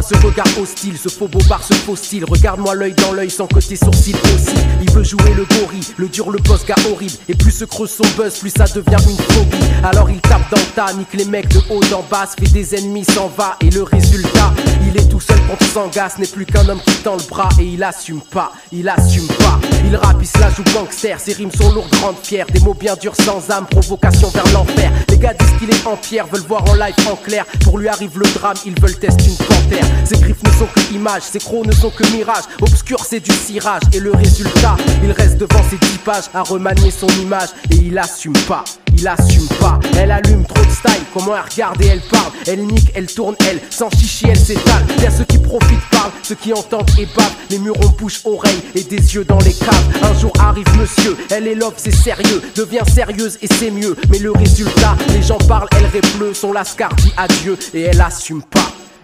ce regard hostile, ce faux bobard, ce faux style. Regarde-moi l'œil dans l'œil sans que tes sourcils aussi. Il veut jouer le gorille, le dur, le boss, gars horrible. Et plus se creuse son buzz, plus ça devient une phobie. Alors il tape dans le tas, nique les mecs de haut en bas, fait des ennemis, s'en va. Et le résultat, il est tout seul contre Sangas, n'est plus qu'un homme qui tend le bras. Et il assume pas, il assume pas. Il rappe, il se la joue gangster, ses rimes sont lourdes, grandes, fières. Des mots bien durs sans âme, provocation vers l'enfer. Les gars disent qu'il est en pierre, veulent voir en live en clair. Pour lui arrive le drame, ils veulent tester une panthère. Ses griffes ne sont que images, ses crocs ne sont que mirages. Obscur c'est du cirage, et le résultat, il reste devant ses 10 pages à remanier son image. Et il assume pas, il assume pas. Elle allume trop de style, comment elle regarde et elle parle. Elle nique, elle tourne, elle, sans chichi elle s'étale. Y'a ceux qui profitent parlent, ceux qui entendent et bavent. Les murs ont bouche, oreille et des yeux dans les caves. Un jour arrive monsieur, elle est love, c'est sérieux. Devient sérieuse et c'est mieux. Mais le résultat, les gens parlent, elle répleu. Son lascar dit adieu et elle assume pas.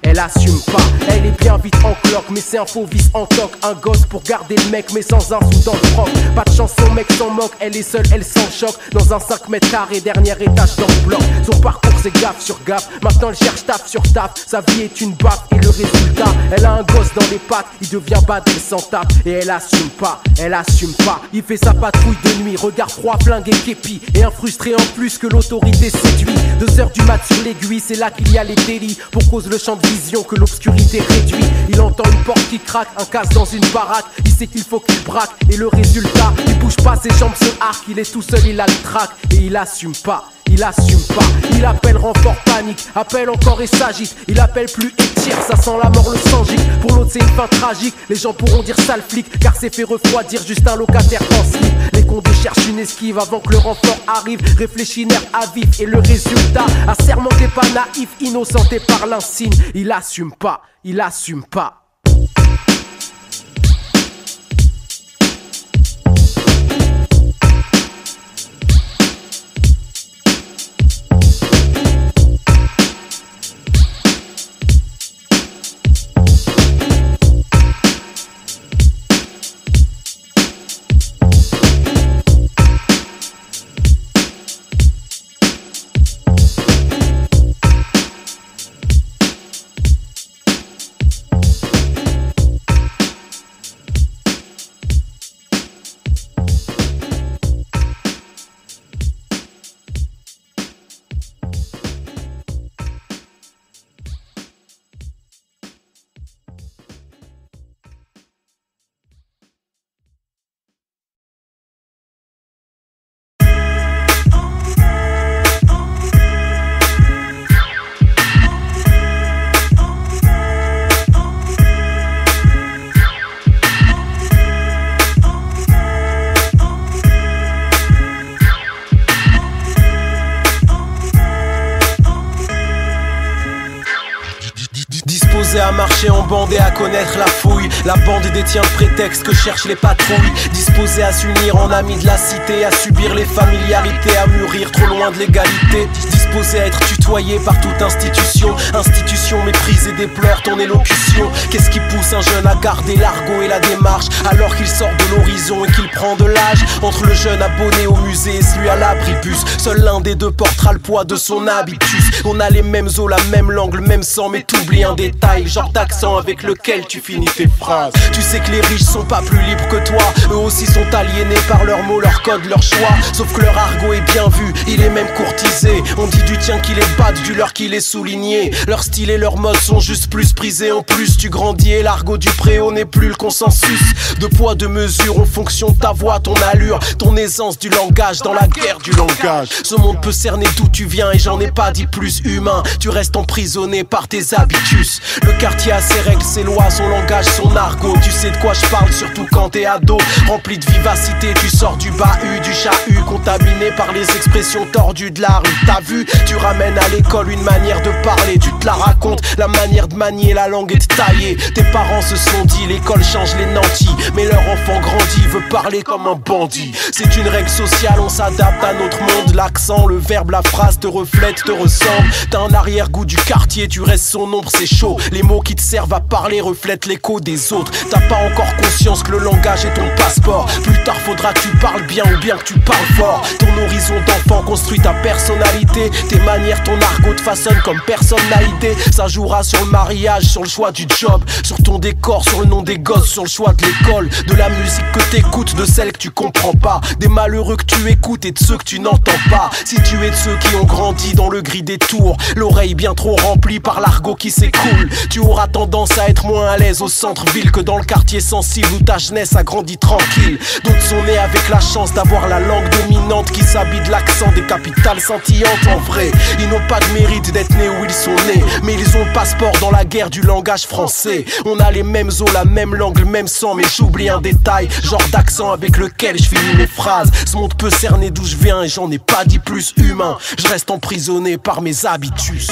Elle assume pas, elle est bien vite en cloque. Mais c'est un faux vice en toc. Un gosse pour garder le mec mais sans un sou dans le froc. Pas de chance, son mec s'en moque. Elle est seule, elle s'en choque. Dans un 5 mètres carrés, dernier étage dans le bloc. Son parcours c'est gaffe sur gaffe. Maintenant elle cherche taf sur taf. Sa vie est une baffe et le résultat, elle a un gosse dans les pattes. Il devient bad, elle s'en tape. Et elle assume pas, elle assume pas. Il fait sa patrouille de nuit, regard froid, flingue et képi. Et un frustré en plus que l'autorité séduit. 2 heures du mat sur l'aiguille, c'est là qu'il y a les délits. Pour cause le champ de vision que l'obscurité réduit. Il entend une porte qui craque, un casse dans une baraque. Il sait qu'il faut qu'il braque. Et le résultat, il bouge pas, ses jambes se arquent. Il est tout seul, il a le trac. Et il assume pas, il assume pas. Il appelle renfort panique, appelle encore et s'agite. Il appelle plus et tire, ça sent la mort, le sang gicle. Pour l'autre c'est une fin tragique, les gens pourront dire sale flic. Car c'est fait refroidir, juste un locataire en slip. Les condés cherchent une esquive avant que le renfort arrive. Réfléchis nerf à vif et le résultat, assermenté pas naïf, innocenté par l'insigne. Il assume pas, il assume pas. À marcher en bande et à connaître la fouille. La bande détient le prétexte que cherchent les patrouilles. Disposés à s'unir en amis de la cité, à subir les familiarités, à mûrir trop loin de l'égalité. Disposés à être tutoyés par toute institution. Institution méprise et déplore ton élocution. Qu'est-ce qui pousse un jeune à garder l'argot et la démarche alors qu'il sort de l'horizon et qu'il prend de l'âge? Entre le jeune abonné au musée et celui à l'abribus, seul l'un des deux portera le poids de son habitus. On a les mêmes os, la même langue, le même sang, mais t'oublies un détail, genre d'accent avec lequel tu finis tes phrases. Tu sais que les riches sont pas plus libres que toi. Eux aussi sont aliénés par leurs mots, leurs codes, leurs choix. Sauf que leur argot est bien vu, il est même courtisé. On dit du tien qu'il est bad, du leur qu'il est souligné. Leur style et leur mode sont juste plus prisés. En plus tu grandis et l'argot du préau n'est plus le consensus. De poids, de mesure en fonction de ta voix, ton allure, ton aisance du langage dans la guerre du langage. Ce monde peut cerner d'où tu viens et j'en ai pas dit plus humain. Tu restes emprisonné par tes habitus. Le quartier a ses règles, ses lois, son langage, son argot. Tu sais de quoi je parle, surtout quand t'es ado. Rempli de vivacité, tu sors du bahut, du chahut, contaminé par les expressions tordues de la rue. T'as vu, tu ramènes à l'école une manière de parler. Tu te la racontes, la manière de manier la langue et de tailler. Tes parents se sont dit, l'école change les nantis. Mais leur enfant grandit, veut parler comme un bandit. C'est une règle sociale, on s'adapte à notre monde. L'accent, le verbe, la phrase te reflète, te ressemble. jambes. T'as un arrière-goût du quartier, tu restes son ombre, c'est chaud. Les mots qui te servent à parler reflètent l'écho des autres. T'as pas encore conscience que le langage est ton passeport. Plus tard faudra que tu parles bien ou bien que tu parles fort. Ton horizon d'enfant construit ta personnalité. Tes manières, ton argot te façonne comme personne n'a idée. Ça jouera sur le mariage, sur le choix du job, sur ton décor, sur le nom des gosses, sur le choix de l'école, de la musique que t'écoutes, de celle que tu comprends pas, des malheureux que tu écoutes et de ceux que tu n'entends pas. Si tu es de ceux qui ont grandi dans le gris des tours, l'oreille bien trop remplie par l'argot qui s'écoule, tu auras tendance à être moins à l'aise au centre-ville que dans le quartier sensible où ta jeunesse a grandi tranquille. D'autres sont nés avec la chance d'avoir la langue dominante qui s'habille de l'accent des capitales scintillantes. En vrai, ils n'ont pas de mérite d'être nés où ils sont nés, mais ils ont le passeport dans la guerre du langage français. On a les mêmes os, la même langue, le même sang, mais j'oublie un détail, genre d'accent avec lequel je finis mes phrases. Ce monde peut cerner d'où je viens et j'en ai pas dit plus humain. Je reste emprisonné par mes habitudes.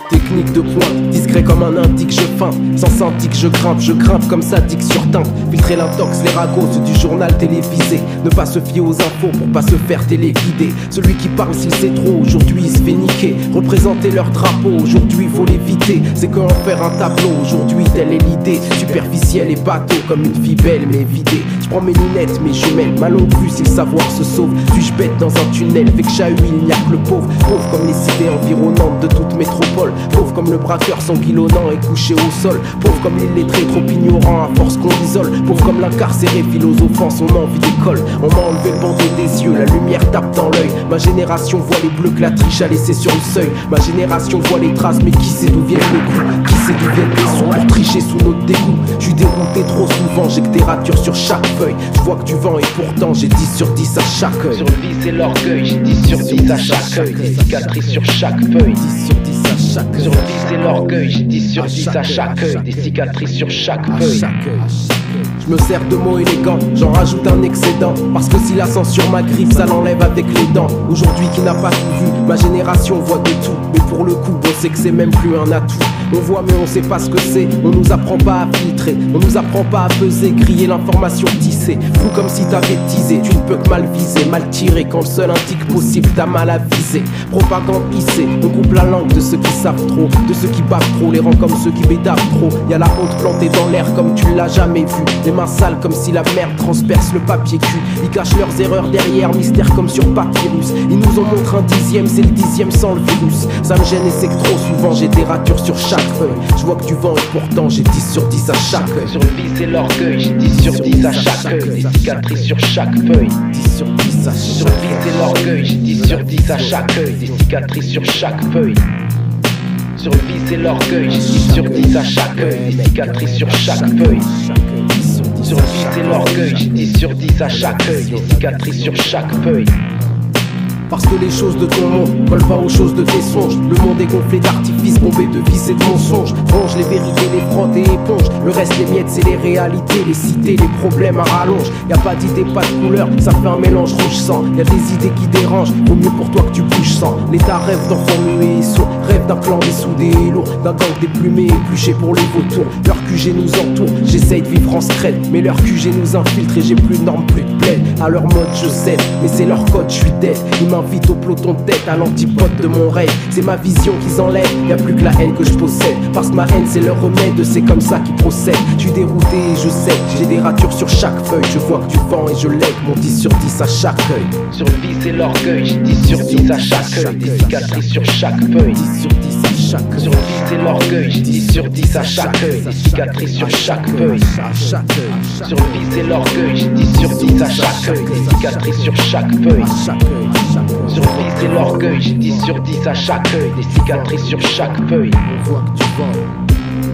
Technique de pointe, discret comme un indique, je feinte. Sans syndic, je grimpe comme ça dick sur teinte. Filtrer l'intox, les ragots, ceux du journal télévisé. Ne pas se fier aux infos pour pas se faire téléguider. Celui qui parle s'il sait trop, aujourd'hui il se fait niquer. Représenter leur drapeau, aujourd'hui faut l'éviter. C'est qu'en faire un tableau, aujourd'hui telle est l'idée. Superficielle et bateau, comme une fille belle mais vidée. Je prends mes lunettes, mes jumelles, mal au cul si le savoir se sauve. Suis-je bête dans un tunnel, avec chahut il n'y a que le pauvre. Pauvre comme les cités environnantes de toute métropole. Pauvre comme le braqueur sanguillonnant et couché au sol. Pauvre comme l'illettré trop ignorant à force qu'on l'isole. Pauvre comme l'incarcéré philosophant son envie d'école. On m'a enlevé le bandeau des yeux, la lumière tape dans l'œil. Ma génération voit les bleus que la triche a laissé sur le seuil. Ma génération voit les traces, mais qui sait d'où viennent les coups? Qui sait d'où viennent les sons pour tricher sous notre dégoût? Je suis dérouté trop souvent, j'ai que des ratures sur chaque feuille. Je vois que du vent et pourtant j'ai 10 sur 10 à chaque œil. Sur le vice et l'orgueil, j'ai 10 sur 10 à chaque œil. Des cicatrices sur chaque feuille. 10 sur 10 à chaque œil. Sur le vice et l'orgueil, j'ai 10 sur 10 à chaque œil. Des cicatrices sur chaque feuille. Je me sers de mots élégants, j'en rajoute un excédent. Parce que si la censure m'agrippe, ça l'enlève avec les dents. Aujourd'hui qui n'a pas tout vu, ma génération voit de tout. Mais pour le coup, on sait que c'est même plus un atout. On voit mais on sait pas ce que c'est, on nous apprend pas à filtrer. On nous apprend pas à peser, griller l'information tissée. Fou comme si t'avais teasé, tu ne peux que mal viser. Mal tirer quand le seul indique possible, t'as mal à viser. Propagande hissée, on coupe la langue de ceux qui savent trop. De ceux qui bavent trop, les rangs comme ceux qui bédavent trop. Y'a la honte plantée dans l'air comme tu l'as jamais vu. Les mains sales comme si la merde transperce le papier cul. Ils cachent leurs erreurs derrière, mystère comme sur papyrus. Ils nous en montrent un dixième, c'est le 10e sans le virus. Ça me gêne et c'est que trop souvent j'ai des ratures sur chaque feuille. Je vois que du vent et pourtant j'ai 10 sur 10 à chaque œil. Sur le vice et l'orgueil, j'ai 10 sur 10 à chaque œil. Des cicatrices sur chaque feuille. 10 sur 10 à Sur chaque le vice et l'orgueil, j'ai 10 sur 10 à chaque œil. Des cicatrices sur chaque feuille. Sur le vice et l'orgueil, j'ai 10 sur 10 à chaque œil. Des cicatrices sur chaque feuille. Sur le vice et l'orgueil, j'ai 10 sur 10 à chaque œil. Des cicatrices sur chaque feuille. Parce que les choses de ton monde collent pas aux choses de tes songes. Le monde est gonflé d'artifices, bombé de vices et de mensonges. Ronge les vérités, les frottes et éponge. Le reste, les miettes, c'est les réalités, les cités, les problèmes à rallonge. Y'a pas d'idée, pas de couleur, ça fait un mélange rouge-sang. Y'a des idées qui dérangent, vaut mieux pour toi que tu bouges sans. L'État rêve d'enfants muets et sourds, rêve d'un clan dessoudé et lourd, d'un gang déplumé et épluché pour les vautours. Leur QG nous entoure, j'essaye de vivre en secret, mais leur QG nous infiltre et j'ai plus de normes, plus de plaide. À leur mode je cède, mais c'est leur code, je suis dead. Ils m'invitent au peloton de tête, à l'antipode de mon rêve. C'est ma vision qu'ils enlèvent, y'a plus que la haine que je possède. Parce que ma haine c'est leur remède, c'est comme ça qu'ils procèdent. Je suis dérouté et je sais, j'ai des ratures sur chaque feuille. Je vois que du vent et je lève mon 10 sur 10 à chaque œil. Sur le vice et l'orgueil, j'ai 10 sur 10 à chaque œil. Des cicatrices sur chaque feuille. 10 sur 10 à chaque œil. Sur le vice et l'orgueil, j'ai 10 sur 10 à chaque œil. Des cicatrices sur chaque feuille. Sur le vice et l'orgueil, j'ai 10 sur 10 à chaque œil. Des cicatrices sur chaque feuille. Sur le vice et l'orgueil, j'ai 10 sur 10 à chaque œil. Des cicatrices sur chaque feuille. On voit que du vent,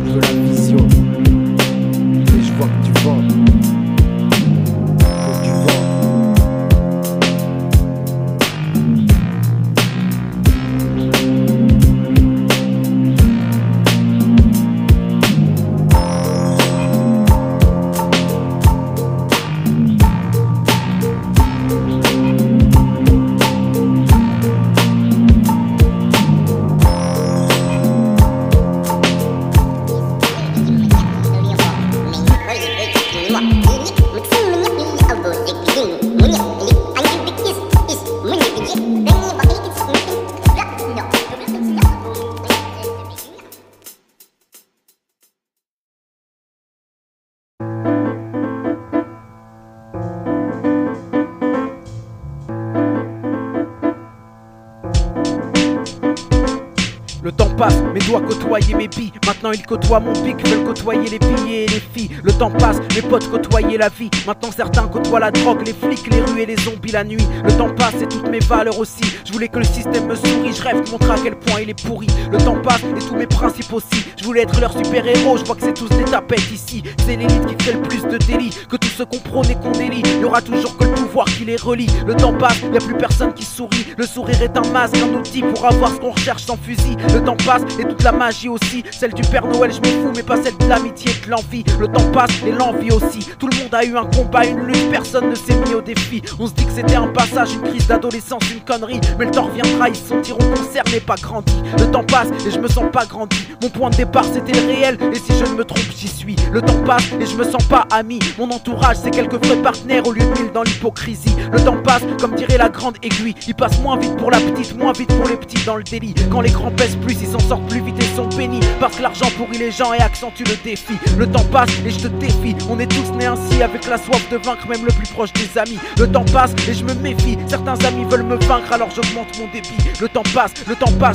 je veux la vision. Et je vois que du vent. Le temps passe, mes doigts côtoyaient mes billes. Maintenant ils côtoient mon pic, veulent côtoyer les billets et les filles. Le temps passe, mes potes côtoyaient la vie. Maintenant certains côtoient la drogue, les flics, les rues et les zombies la nuit. Le temps passe et toutes mes valeurs aussi. Je voulais que le système me sourie, je rêve de montrer à quel point il est pourri. Le temps passe et tous mes principes aussi. Je voulais être leur super-héros, je vois que c'est tous des tapettes ici. C'est l'élite qui fait le plus de délits que tous ceux qu'on prône et qu'on délie. Il y aura toujours que le pouvoir qui les relie. Le temps passe, y a plus personne qui sourit. Le sourire est un masque, un outil pour avoir ce qu'on recherche sans fusil. Le temps passe et toute la magie aussi. Celle du Père Noël je m'en fous, mais pas celle de l'amitié et de l'envie. Le temps passe et l'envie aussi. Tout le monde a eu un combat, une lutte, personne ne s'est mis au défi. On se dit que c'était un passage, une crise d'adolescence, une connerie. Mais le temps reviendra, ils se sentiront concernés, pas grandis. Le temps passe et je me sens pas grandi. Mon point de départ c'était le réel, et si je ne me trompe j'y suis. Le temps passe et je me sens pas ami. Mon entourage c'est quelques vrais partenaires au lieu de 1000 dans l'hypocrisie. Le temps passe comme dirait la grande aiguille. Il passe moins vite pour la petite, moins vite pour les petits dans le délit. Quand les grands pèsent plus, ils s'en sortent plus vite et sont bénis. Parce que l'argent pourrit les gens et accentue le défi. Le temps passe et je te défie. On est tous nés ainsi avec la soif de vaincre même le plus proche des amis. Le temps passe et je me méfie. Certains amis veulent me vaincre alors j'augmente mon débit. Le temps passe,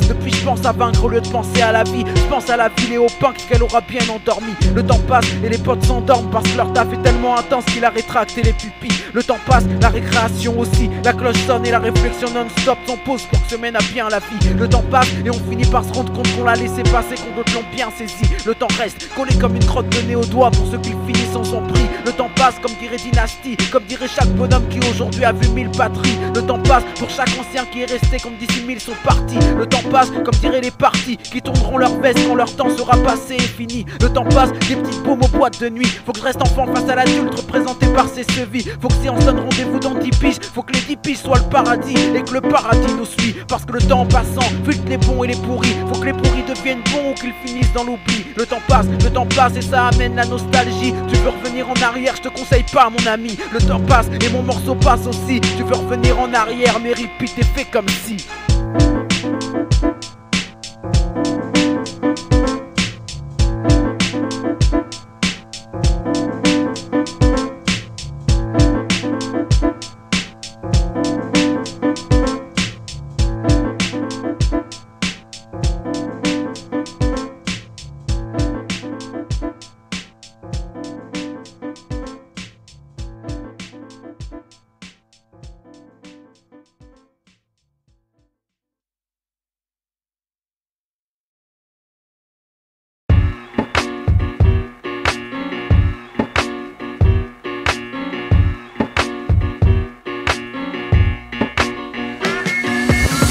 depuis je pense à vaincre au lieu de penser à la vie. Je pense à la ville et au pain qu'elle aura bien endormi. Le temps passe et les potes s'endorment parce que leur taf est tellement intense qu'il a rétracté les pupilles. Le temps passe, la récréation aussi. La cloche sonne et la réflexion non-stop s'en pose pour que se mène à bien la vie. Le temps passe et on finit par se rendre compte qu'on l'a laissé passer, qu'on d'autres l'ont bien saisi. Le temps reste collé comme une crotte de nez au doigt pour ceux qui finissent sans son prix. Le temps passe comme dirait Dynasty, comme dirait chaque bonhomme qui aujourd'hui a vu 1000 patries. Le temps passe pour chaque ancien qui est resté comme d'ici 1000 sont partis. Le temps passe comme diraient les partis qui tourneront leur veste quand leur temps sera passé et fini. Le temps passe, des petites paumes aux boîtes de nuit. Faut que je reste enfant face à l'adulte représenté par ses chevilles. Faut que si on se donne rendez-vous dans 10 piges, faut que les 10 piges soient le paradis et que le paradis nous suit. Parce que le temps en passant filtre les bons et les pourris. Faut que les pourris deviennent bons ou qu'ils finissent dans l'oubli. Le temps passe et ça amène la nostalgie. Tu veux revenir en arrière, je te conseille pas mon ami. Le temps passe et mon morceau passe aussi. Tu veux revenir en arrière, mais repeat et fais comme si.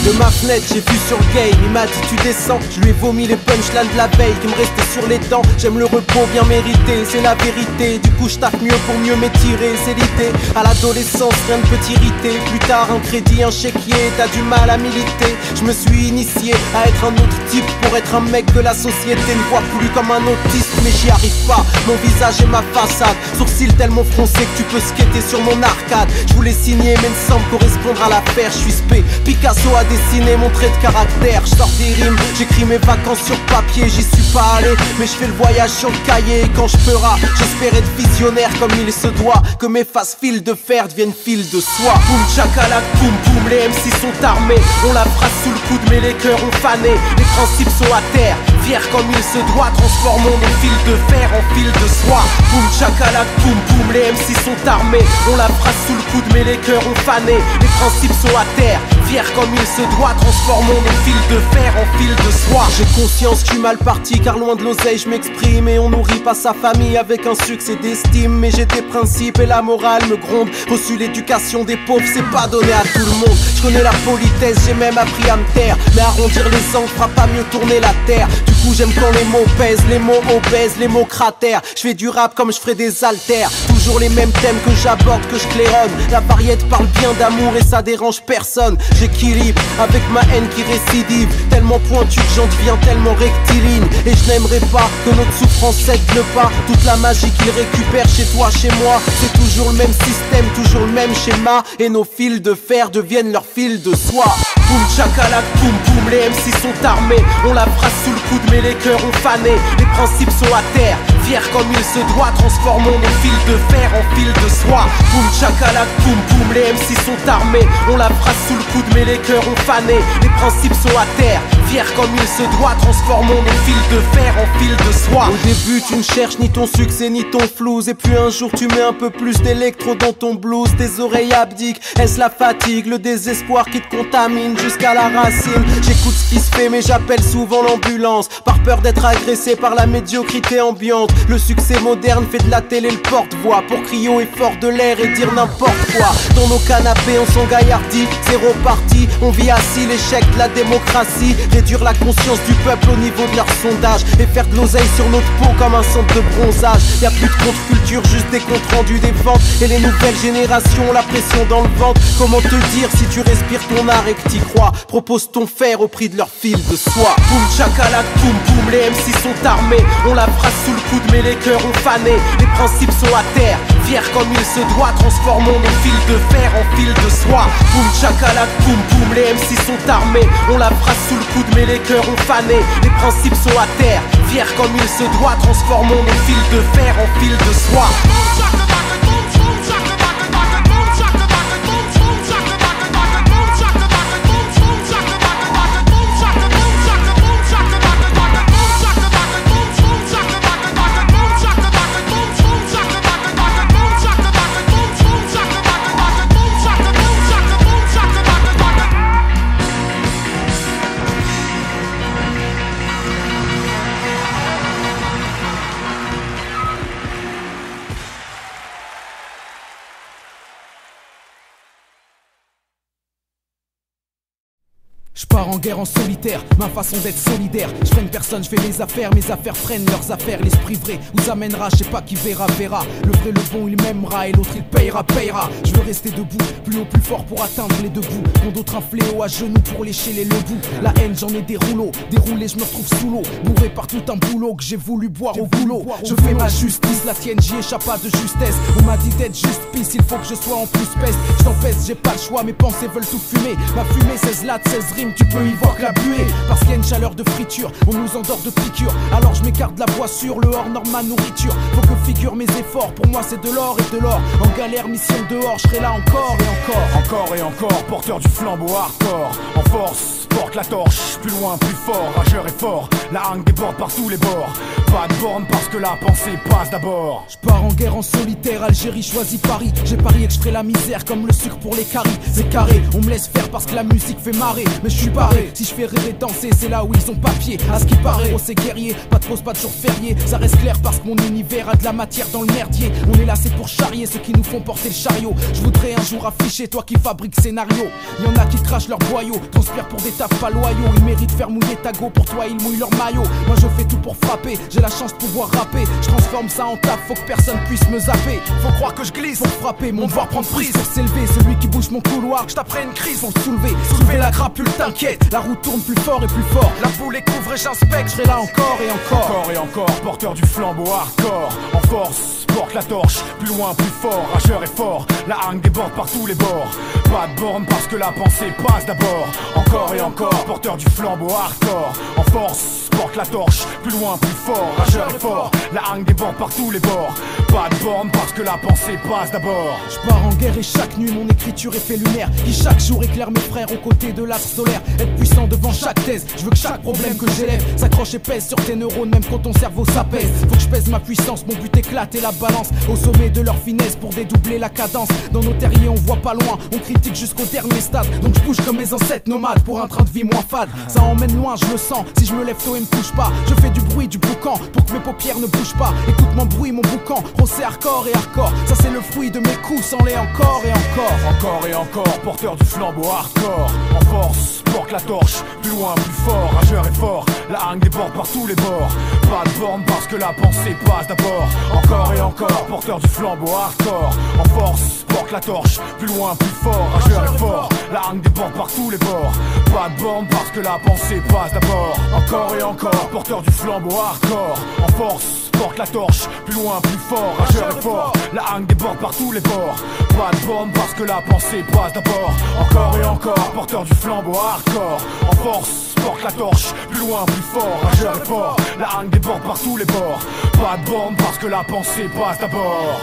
De ma fenêtre, j'ai vu sur le game, il m'a dit tu descends. Je lui ai vomi les punchlines de la veille qui me restaient sur les dents. J'aime le repos bien mérité, c'est la vérité. Du coup je taffe mieux pour mieux m'étirer, c'est l'idée. À l'adolescence, rien ne peut t'irriter. Plus tard, un crédit, un chéquier, t'as du mal à militer. Je me suis initié à être un autre type pour être un mec de la société. Ne vois plus comme un autiste, mais j'y arrive pas. Mon visage et ma façade, sourcils tellement froncés que tu peux skater sur mon arcade. Je voulais signer mais ne semble correspondre à l'affaire. Je suis spé, Picasso a dessiné mon trait de caractère. Je sors des rimes, j'écris mes vacances sur papier. J'y suis pas allé, mais je fais le voyage sur le cahier. Et quand je ferai, j'espère être visionnaire comme il se doit. Que mes faces fil de fer deviennent fil de soie. Boum chakalak, boum boum, les MC sont armés. On la phrase sous le coude mais les cœurs ont fané. Les principes sont à terre, fiers comme il se doit. Transformons nos fils de fer en fil de soie. Boum chakalak, boum boum, les MC sont armés. On la phrase sous le coude mais les cœurs ont fané. Les principes sont à terre, fiers comme il se doit. Transformons nos fils de fer en fil de soie. J'ai conscience que je suis mal parti car loin de l'oseille je m'exprime. Et on nourrit pas sa famille avec un succès d'estime. Mais j'ai des principes et la morale me gronde. Reçu l'éducation des pauvres, c'est pas donné à tout le monde. Je connais la politesse, j'ai même appris à me taire. Mais arrondir les angles fera pas mieux tourner la terre. Du coup j'aime quand les mots pèsent, les mots obèses, les mots cratères. Je fais du rap comme je ferais des haltères. toujours les mêmes thèmes que j'aborde, que je claironne. La variété parle bien d'amour et ça dérange personne. J'équilibre avec ma haine qui récidive, tellement pointue que j'en deviens tellement rectiligne. Et je n'aimerais pas que notre souffrance cède le pas. Toute la magie qu'ils récupèrent chez toi, chez moi, c'est toujours le même système, toujours le même schéma. Et nos fils de fer deviennent leurs fils de soie. Boum chakalak, boum boum, les MC sont armés. On la phrase sous le coude mais les cœurs ont fané. Les principes sont à terre, fiers comme il se doit. Transformons nos fils de fer en fils de soie. Boum chakalak, boum boum, les MC sont armés. On la phrase sous le coude mais les cœurs ont fané. Les principes sont à terre, fiers comme il se doit. Transformons nos fils de fer en fils de soie. Au début tu ne cherches ni ton succès ni ton flouze. Et puis un jour tu mets un peu plus d'électro dans ton blues. Tes oreilles abdiquent, est-ce la fatigue, le désespoir qui te contamine jusqu'à la racine? J'écoute ce qui se fait mais j'appelle souvent l'ambulance, par peur d'être agressé par la médiocrité ambiante. Le succès moderne fait de la télé le porte-voix pour crier haut et fort de l'air et dire n'importe quoi. Dans nos canapés on s'engaillardit, zéro parti. On vit assis l'échec de la démocratie. Réduire la conscience du peuple au niveau de leur sondage et faire de l'oseille sur notre peau comme un centre de bronzage. Y'a plus de contre-culture, juste des comptes rendus des ventes. Et les nouvelles générations, la pression dans le ventre. Comment te dire si tu respires ton art et que t'y crois? Propose ton fer au prix de leur fil de soie. Boum chakalak, boum boum, les MC sont armés. On la phrase sous le coude mais les cœurs ont fané. Les principes sont à terre, fiers comme il se doit. Transformons nos fils de fer en fils de soie. Boum chakalak, boum boum, les MC sont armés. On la phrase sous le coude mais les cœurs ont fané. Les principes sont à terre, fiers comme il se doit. Transformons nos fils de fer en fils de soie. Je pars en guerre en solitaire, ma façon d'être solidaire. Je freine personne, je fais mes affaires freinent leurs affaires. L'esprit vrai vous amènera, je sais pas qui verra, verra. Le vrai, le bon, il m'aimera et l'autre il payera, payera. Je veux rester debout, plus haut, plus fort pour atteindre les deux bouts. Quand d'autres un fléau à genoux pour lécher les lebous. La haine, j'en ai des rouleaux, déroulé, je me retrouve sous l'eau. Bourré par tout un boulot que j'ai voulu boire au boulot. Je fais ma justice, la tienne, j'y échappe pas de justesse. On m'a dit d'être juste pisse, il faut que je sois en plus peste. Je t'empêche, j'ai pas le choix, mes pensées veulent tout fumer. Ma fumée, 16 lattes, 16 rimes, tu peux y voir que la buée. Parce qu'il y a une chaleur de friture, on nous endort de piqûres. Alors je m'écarte de la voie sûre, le hors norme ma nourriture. Faut que figure mes efforts, pour moi c'est de l'or et de l'or. En galère, mission dehors, je serai là encore et encore. Encore et encore, porteur du flambeau hardcore. En force, porte la torche, plus loin, plus fort. Rageur et fort, la hargne déborde par tous les bords. Pas de borne parce que la pensée passe d'abord. Je pars en guerre en solitaire, Algérie choisit Paris. J'ai parié que je ferai la misère comme le sucre pour les caries. C'est carré, on me laisse faire parce que la musique fait marrer. Mais je suis barré, si je fais rêver danser, c'est là où ils ont papier. À ce qui paraît, oh c'est guerrier, pas de pause, pas de jour férié. Ça reste clair parce que mon univers a de la matière dans le merdier. On est là c'est pour charrier ceux qui nous font porter le chariot. Je voudrais un jour afficher toi qui fabrique scénario. Y'en a qui crachent leur boyau, transpirent pour des tafs pas loyaux. Ils méritent faire mouiller ta go, pour toi ils mouillent leur maillot. Moi je fais tout pour frapper, j'ai la chance de pouvoir rapper. Je transforme ça en taf, faut que personne puisse me zapper. Faut croire que je glisse pour frapper, mon devoir prendre prise. Pour s'élever, celui qui bouge mon couloir, je taperai une crise pour le soulever. Soulever la crapule, t'inquiète, la roue tourne plus fort et plus fort. La foule est couvre et j'inspecte, je serai là encore et encore. Encore et encore, porteur du flambeau hardcore. En force, porte la torche, plus loin, plus fort. Rageur et fort, la hargne déborde par tous les bords. Pas de borne parce que la pensée passe d'abord. Encore et encore, porteur du flambeau hardcore. En force, porte la torche, plus loin, plus fort. Rageur et fort, la hargne déborde par tous les bords. Pas de borne parce que la pensée passe d'abord. Je pars en guerre et chaque nuit mon écriture est fait lunaire. Qui chaque jour éclaire mes frères aux côtés de l'astre solaire. Être puissant devant chaque thèse, je veux que chaque problème que j'élève s'accroche et pèse sur tes neurones même quand ton cerveau s'apaise. Faut que je pèse ma puissance, mon but éclate et la balance au sommet de leur finesse pour dédoubler la cadence. Dans nos terriers on voit pas loin, on critique jusqu'au dernier stade. Donc je bouge comme mes ancêtres nomades pour un train de vie moins fade. Ça emmène loin, je le sens, si je me lève tôt et ne touche pas. Je fais du bruit, du boucan, pour que mes paupières ne bougent pas. Écoute mon bruit, mon boucan, rossé hardcore et hardcore. Ça c'est le fruit de mes coups, sans les encore et encore. Encore et encore, porteur du flambeau hardcore. En force, porte la torche, plus loin, plus fort. Rageur et fort, la hargne déborde par tous les bords. Pas de borne parce que la pensée passe d'abord. Encore et encore, porteur du flambeau hardcore. En force, porte la torche, plus loin, plus fort. Rageur et fort, la hargne déborde par tous les bords. Pas de borne parce que la pensée passe d'abord. Encore et encore, porteur du flambeau hardcore. En force, porte la torche, plus loin, plus fort. Rageur et fort, la hargne déborde par tous les bords. Pas de borne parce que la pensée passe d'abord. Encore et encore, porteur du flambeau hardcore. En force, porte la torche, plus loin, plus fort. Rageur et fort, la hargne déborde par tous les bords. Pas de borne parce que la pensée passe d'abord.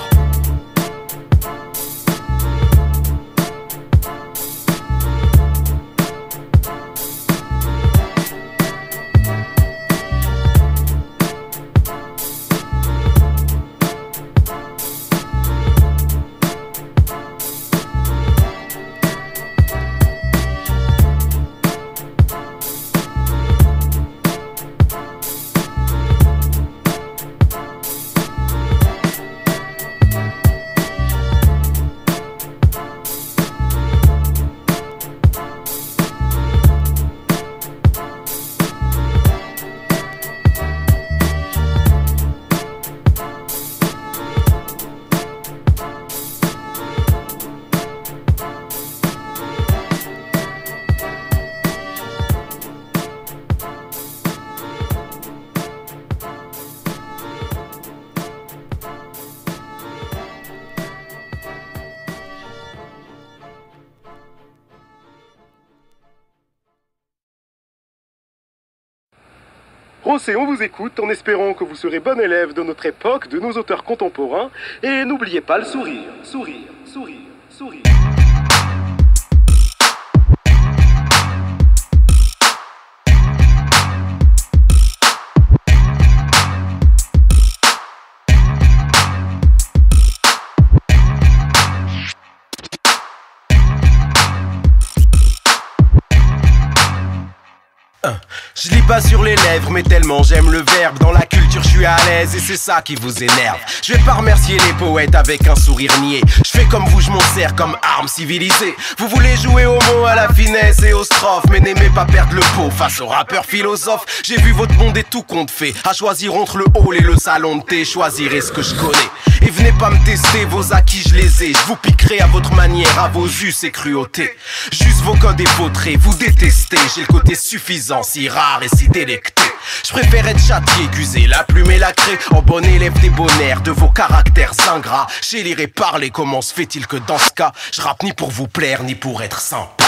Rossé, on vous écoute en espérant que vous serez bon élève de notre époque, de nos auteurs contemporains. Et n'oubliez pas le sourire, sourire, sourire, sourire. Je lis pas sur les lèvres mais tellement j'aime le verbe. Dans la culture je suis à l'aise et c'est ça qui vous énerve. Je vais pas remercier les poètes avec un sourire niais. Je fais comme vous, je m'en sers comme arme civilisée. Vous voulez jouer aux mots, à la finesse et aux strophes, mais n'aimez pas perdre le pot face aux rappeurs philosophes. J'ai vu votre monde et tout compte fait. À choisir entre le hall et le salon de thé, choisirez ce que je connais. Et venez pas me tester, vos acquis je les ai. Je vous piquerai à votre manière, à vos us et cruautés. Juste vos codes et vos traits, vous détestez. J'ai le côté suffisant, si rare et si délecté. Je préfère être châtié qu'user la plume et la craie. En bon élève des bonheurs de vos caractères ingrats. J'ai lire et parler, comment se fait-il que dans ce cas je rappe ni pour vous plaire ni pour être sympa.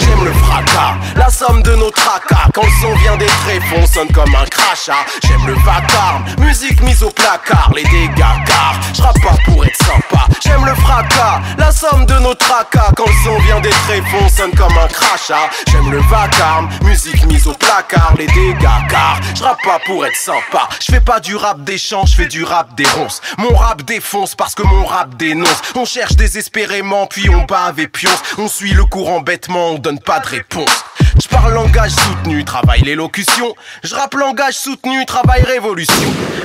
J'aime le fracas, la somme de nos tracas. Quand le son vient des tréfonds, on sonne comme un crachat. J'aime le vacarme, musique mise au placard. Les dégâts car je rappe pas pour être sympa. J'aime le fracas, la somme de nos tracas. Quand le son vient des tréfonds, on sonne comme un crachat. J'aime le vacarme, musique mise au placard. Les dégâts car je rappe pas pour être sympa. Je fais pas du rap des chants, je fais du rap des ronces. Mon rap défonce parce que mon rap dénonce. On cherche désespérément puis on bave et pionce. On suit le courant bêtement, on donne pas de réponse. Je parle langage soutenu, travaille l'élocution. Je rappe langage soutenu, travaille révolution.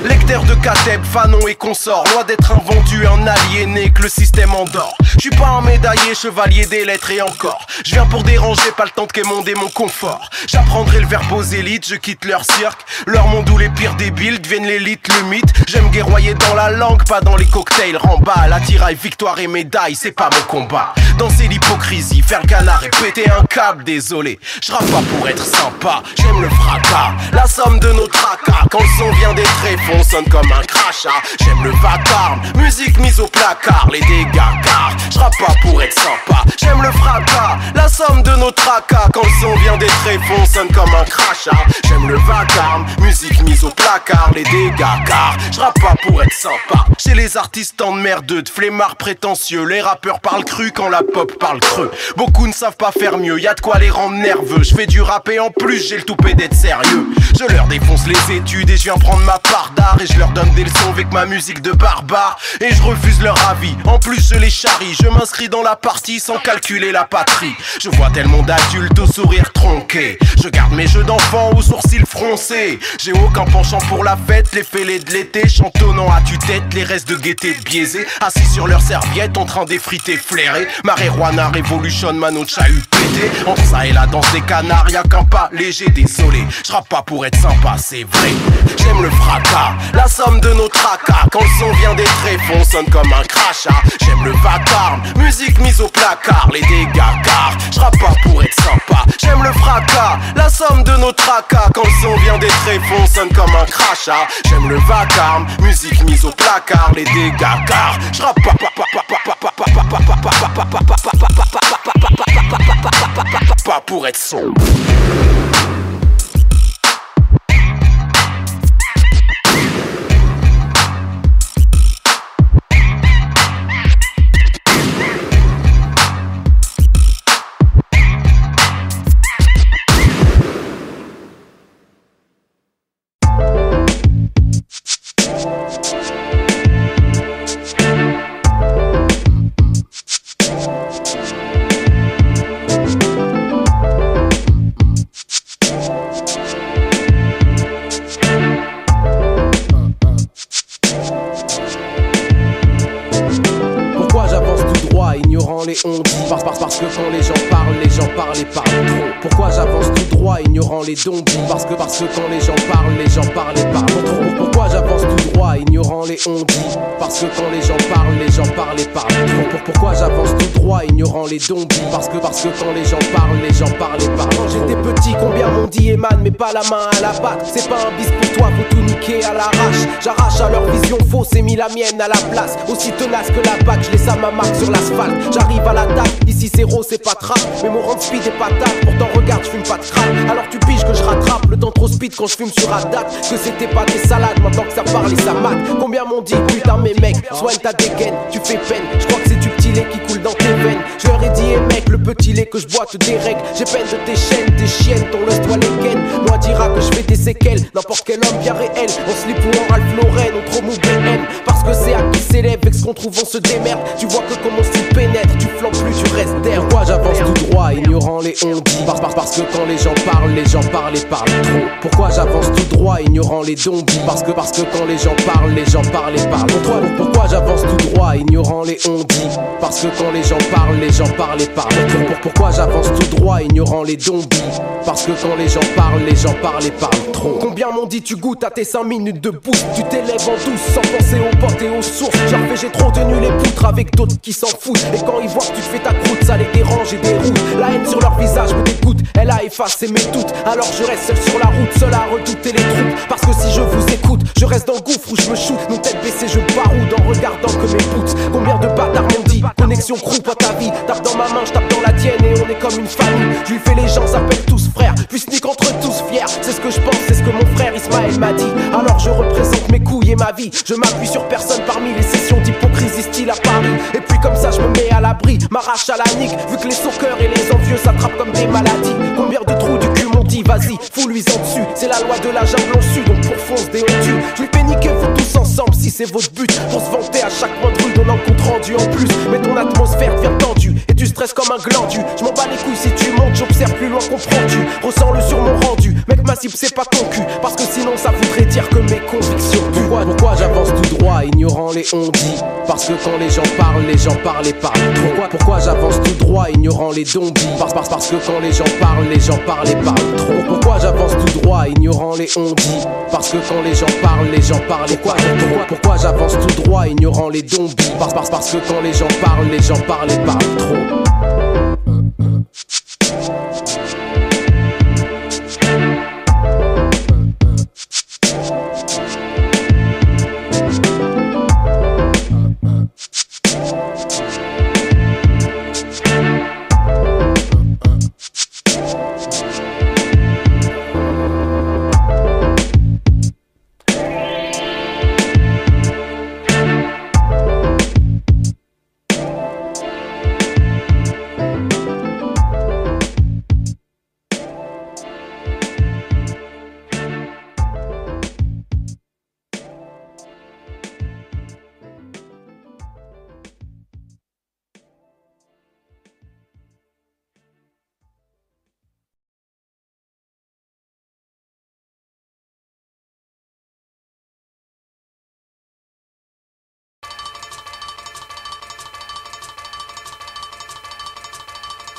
Lecteur de Kateb, Fanon et consorts. Loin d'être un vendu, un aliéné que le système endort. Je suis pas un médaillé, chevalier des lettres et encore. Je viens pour déranger, pas le temps de quémander mon confort. J'apprendrai le verbe aux élites, je quitte leur cirque. Leur monde où les pires débiles deviennent l'élite, le mythe. J'aime guerroyer dans la langue, pas dans les cocktails. Remballe, attirail, victoire et médaille, c'est pas mon combat. Danser l'hypocrisie, faire le canard et péter un câble, désolé. Je rappe pas pour être sympa, j'aime le fracas, la somme de nos tracas. Quand le son vient des tréfonds, on sonne comme un crachat. J'aime le vacarme, musique mise au placard. Les dégâts car je rappe pas pour être sympa. J'aime le fracas, la somme de nos tracas. Quand le son vient des tréfonds, on sonne comme un crachat. J'aime le vacarme, musique mise au placard. Les dégâts car je rappe pas pour être sympa. Chez les artistes en merdeux, de flemmards prétentieux, les rappeurs parlent cru quand la pop parle creux. Beaucoup ne savent pas faire mieux, y'a de quoi les rendre nerveux. Je fais du rap et en plus j'ai le toupet d'être sérieux. Je leur défonce les études et je viens prendre ma part d'art. Et je leur donne des leçons avec ma musique de barbare. Et je refuse leur avis, en plus je les charrie. Je m'inscris dans la partie sans calculer la patrie. Je vois tellement monde adulte au sourire tronqué. Je garde mes jeux d'enfant aux sourcils froncés. J'ai aucun penchant pour la fête, les fêlés de l'été, chantonnant à tue-tête les restes de gaieté biaisés. Assis sur leur serviette en train d'effriter flairer. Marijuana Revolution, mano chahut pété. Entre ça et la danse des canards, y'a qu'un pas léger. Désolé, j'rappe pas pour être sympa, c'est vrai. J'aime le fracas, la somme de nos tracas. Quand le son vient des tréfonds, on sonne comme un crachat. J'aime le vacarme, musique mise au placard. Les dégâts car, j'rappe pas pour être sympa. J'aime le fracas, la somme de nos tracas. Quand le son vient des tréfonds, on sonne comme un crachat. J'aime le vacarme, musique mise au placard. Les dégâts car, j'rappe pas pour être sombre. Les on dit parce que quand les gens parlent et parlent trop. Pourquoi j'avance tout droit ignorant les zombies? Parce que quand les gens parlent et parlent trop. Pourquoi j'avance tout droit ignorant les on dit? Parce que quand les gens parlent et parlent trop. Pourquoi j'avance tout droit ignorant les zombies? Parce que quand les gens parlent et parlent trop. Quand j'étais petit, combien m'ont dit Eman, mais pas la main à la patte. C'est pas un bis pour toi, faut tout niquer à l'arrache. J'arrache à leur vision fausse et mis la mienne à la place. Aussi tenace que la bague, je laisse à ma marque sur l'asphalte. J'arrive à la date, ici zéro c'est pas trap. Mais mon rang de speed est patate, pourtant regarde je fume pas de crack. Alors tu piges que je rattrape le temps trop speed quand je fume sur Haddad. Que c'était pas des salades, maintenant que ça parle et ça mate. Combien m'ont dit putain mes mecs, soigne ta dégaine, tu fais peine. Je crois que c'est du petit lait qui coule dans tes veines. Je leur ai dit mec, le petit lait que je bois te dérègle. J'ai peine de tes chaînes, tes chiennes, ton lust toi les gaines. Moi dira que je fais des séquelles, n'importe quel homme bien réel. On slip ou en Ralph Lauren, on trop mou BM. Parce que c'est à qui s'élève et que ce qu'on trouve on se démerde. Tu vois que comme on s'y pénètre, tu flanques plus, tu restes d'air. Pourquoi j'avance tout droit, ignorant les on dit? Parce que quand les gens parlent et parlent trop. Pourquoi j'avance tout droit, ignorant les zombies? Parce que quand les gens parlent et parlent trop. Pourquoi j'avance tout droit, ignorant les on dit? Parce que quand les gens parlent et parlent trop. Pourquoi j'avance tout droit, ignorant les zombies? Parce que quand les gens parlent et parlent trop. Combien m'ont dit tu goûtes à tes 5 minutes de boost? Tu t'élèves en douce sans penser aux portes et aux sources. J'ai trop tenu les poutres avec d'autres qui s'en foutent. Et quand ils voient que tu te fais ta croûte, ça les dérange et déroute. La haine sur leur visage me dégoûte, elle a effacé mes doutes. Alors je reste seul sur la route, seul à redouter les troupes. Parce que si je vous écoute, je reste dans le gouffre où je me shoot. Nos têtes baissées, je baroude en regardant que mes boots. Combien de bâtards m'ont dit, connexion groupe à ta vie. Tape dans ma main, je tape dans la tienne et on est comme une famille. Je lui fais les gens s'appellent tous frères, puis sneak entre tous fiers. C'est ce que je pense, c'est ce que mon frère Ismaël m'a dit. Alors je représente mes couilles et ma vie. Je m'appuie sur personne parmi les sessions d'hypocrisie style à Paris. Et puis comme ça je me mets à l'abri, m'arrache à la nique. Vu que les soccer et les envieux s'attrapent comme des maladies. Combien de trous du cul m'ont dit vas-y, fous-lui en dessus. C'est la loi de la jungle en su, donc pour fonce des on tue. Je lui fais niquer vous tous ensemble si c'est votre but. Pour se vanter à chaque moindre rue donnant compte rendu en plus. Mais ton atmosphère devient tendue et tu stresses comme un glandu. Je m'en bats les couilles si tu montes, j'observe plus loin, comprends-tu? Ressens-le sur mon rendu, mec ma cible c'est pas ton cul. Parce que sinon ça voudrait dire que mes convictions puent. Pourquoi j'avance tout droit, ignorant les on dit? Parce que quand les gens parlent et parlent trop. Pourquoi j'avance tout droit, ignorant les zombies? Parce que quand les gens parlent et parlent trop. Pourquoi j'avance tout droit, ignorant les on dit? Parce que quand les gens parlent et parlent trop. Pourquoi j'avance tout droit, ignorant les zombies? Parce que quand les gens parlent et parlent trop.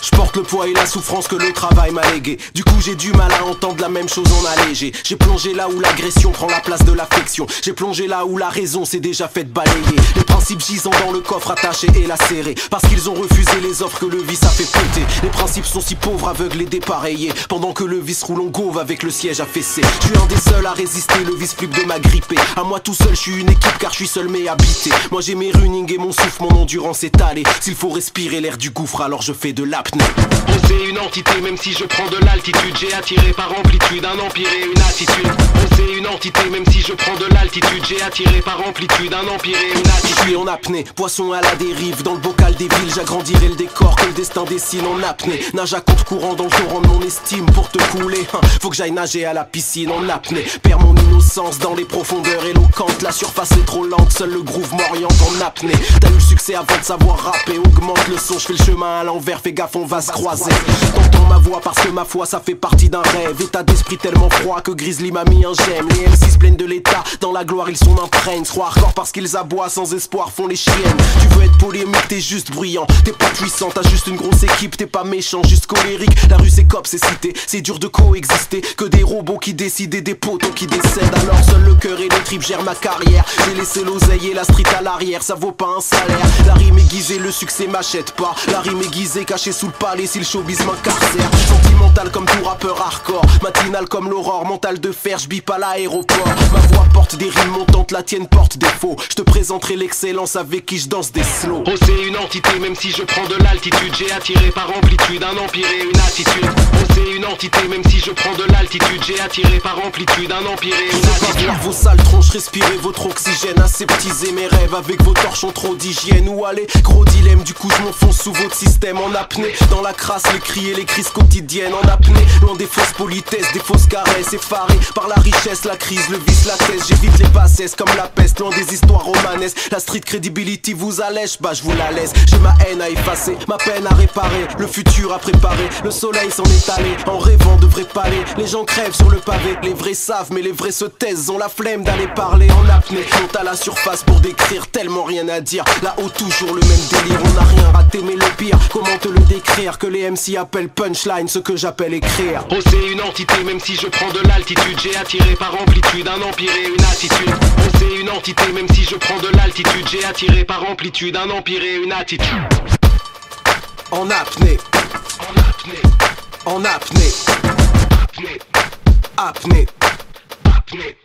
Je porte le poids et la souffrance que le travail m'a légué. Du coup j'ai du mal à entendre la même chose en allégé. J'ai plongé là où l'agression prend la place de l'affection. J'ai plongé là où la raison s'est déjà faite balayer. Les principes gisant dans le coffre attachés et lacérés, parce qu'ils ont refusé les offres que le vice a fait péter. Les principes sont si pauvres, aveugles et dépareillés, pendant que le vice roule en gauve avec le siège affaissé. Je suis un des seuls à résister, le vice flippe de m'agripper. À moi tout seul je suis une équipe car je suis seul mais habité. Moi j'ai mes running et mon souffle, mon endurance étalée. S'il faut respirer l'air du gouffre alors je fais de l'apnée. On sait une entité même si je prends de l'altitude. J'ai attiré par amplitude un empire et une attitude. On sait une entité même si je prends de l'altitude. J'ai attiré par amplitude un empire et une attitude. Je suis en apnée, poisson à la dérive. Dans le bocal des villes j'agrandirai le décor que le destin dessine en apnée. Nage à compte courant dans le torrent de mon estime. Pour te couler, faut que j'aille nager à la piscine en apnée. Perds mon innocence dans les profondeurs éloquentes. La surface est trop lente, seul le groove m'oriente en apnée. T'as eu le succès avant de savoir rapper. Augmente le son, je fais le chemin à l'envers. Fais gaffe on va se croiser. T'entends ma voix parce que ma foi ça fait partie d'un rêve. État d'esprit tellement froid que Grizzly m'a mis un j'aime. Les MC se plaignent de l'état, dans la gloire ils sont imprègnes. Se croient hardcore parce qu'ils aboient, sans espoir font les chiennes. Tu veux être polémique, t'es juste bruyant. T'es pas puissant, t'as juste une grosse équipe. T'es pas méchant, juste colérique. La rue c'est cop, c'est cité, c'est dur de coexister. Que des robots qui décident et des poteaux qui décèdent. Alors seul le cœur et les tripes gèrent ma carrière. J'ai laissé l'oseille et la street à l'arrière. Ça vaut pas un salaire. La rime aiguisée, le succès m'achète pas. La rime aiguisée, cachée sous le palais si le showbiz m'incarcère. Sentimental comme tout rappeur hardcore, matinal comme l'aurore, mental de fer, j'bip à l'aéroport. Ma voix porte des rimes montantes, la tienne porte des faux. Je te présenterai l'excellence avec qui je danse des slows. On sait une entité même si je prends de l'altitude. J'ai attiré par amplitude un empire et une attitude. On sait une entité même si je prends de l'altitude. J'ai attiré par amplitude un empire et une attitude. Pas vos sales tronches, respirez votre oxygène. Aseptisez mes rêves avec vos torches ont trop d'hygiène. Où aller, gros dilemme, du coup je m'enfonce sous votre système en apnée. Dans la crasse, les cris et les crises quotidiennes en apnée. Loin des fausses politesses, des fausses caresses. Effaré par la richesse, la crise, le vice, la thèse. J'évite les bassesses comme la peste, loin des histoires romanesques. La street credibility vous allège, bah je vous la laisse. J'ai ma haine à effacer, ma peine à réparer. Le futur à préparer, le soleil s'en est allé. En rêvant de vrais palais, les gens crèvent sur le pavé. Les vrais savent mais les vrais se taisent. Ont la flemme d'aller parler en apnée. Monte à la surface pour décrire, tellement rien à dire. Là-haut toujours le même délire, on n'a rien raté mais le pire. Comment te le décrire, que les MC appellent punchline, ce que j'appelle écrire. On sait une entité même si je prends de l'altitude. J'ai attiré par amplitude un empire et une attitude. On sait une entité même si je prends de l'altitude. J'ai attiré par amplitude un empire et une attitude. En apnée, En apnée, en apnée, apnée, apnée, apnée. En apnée.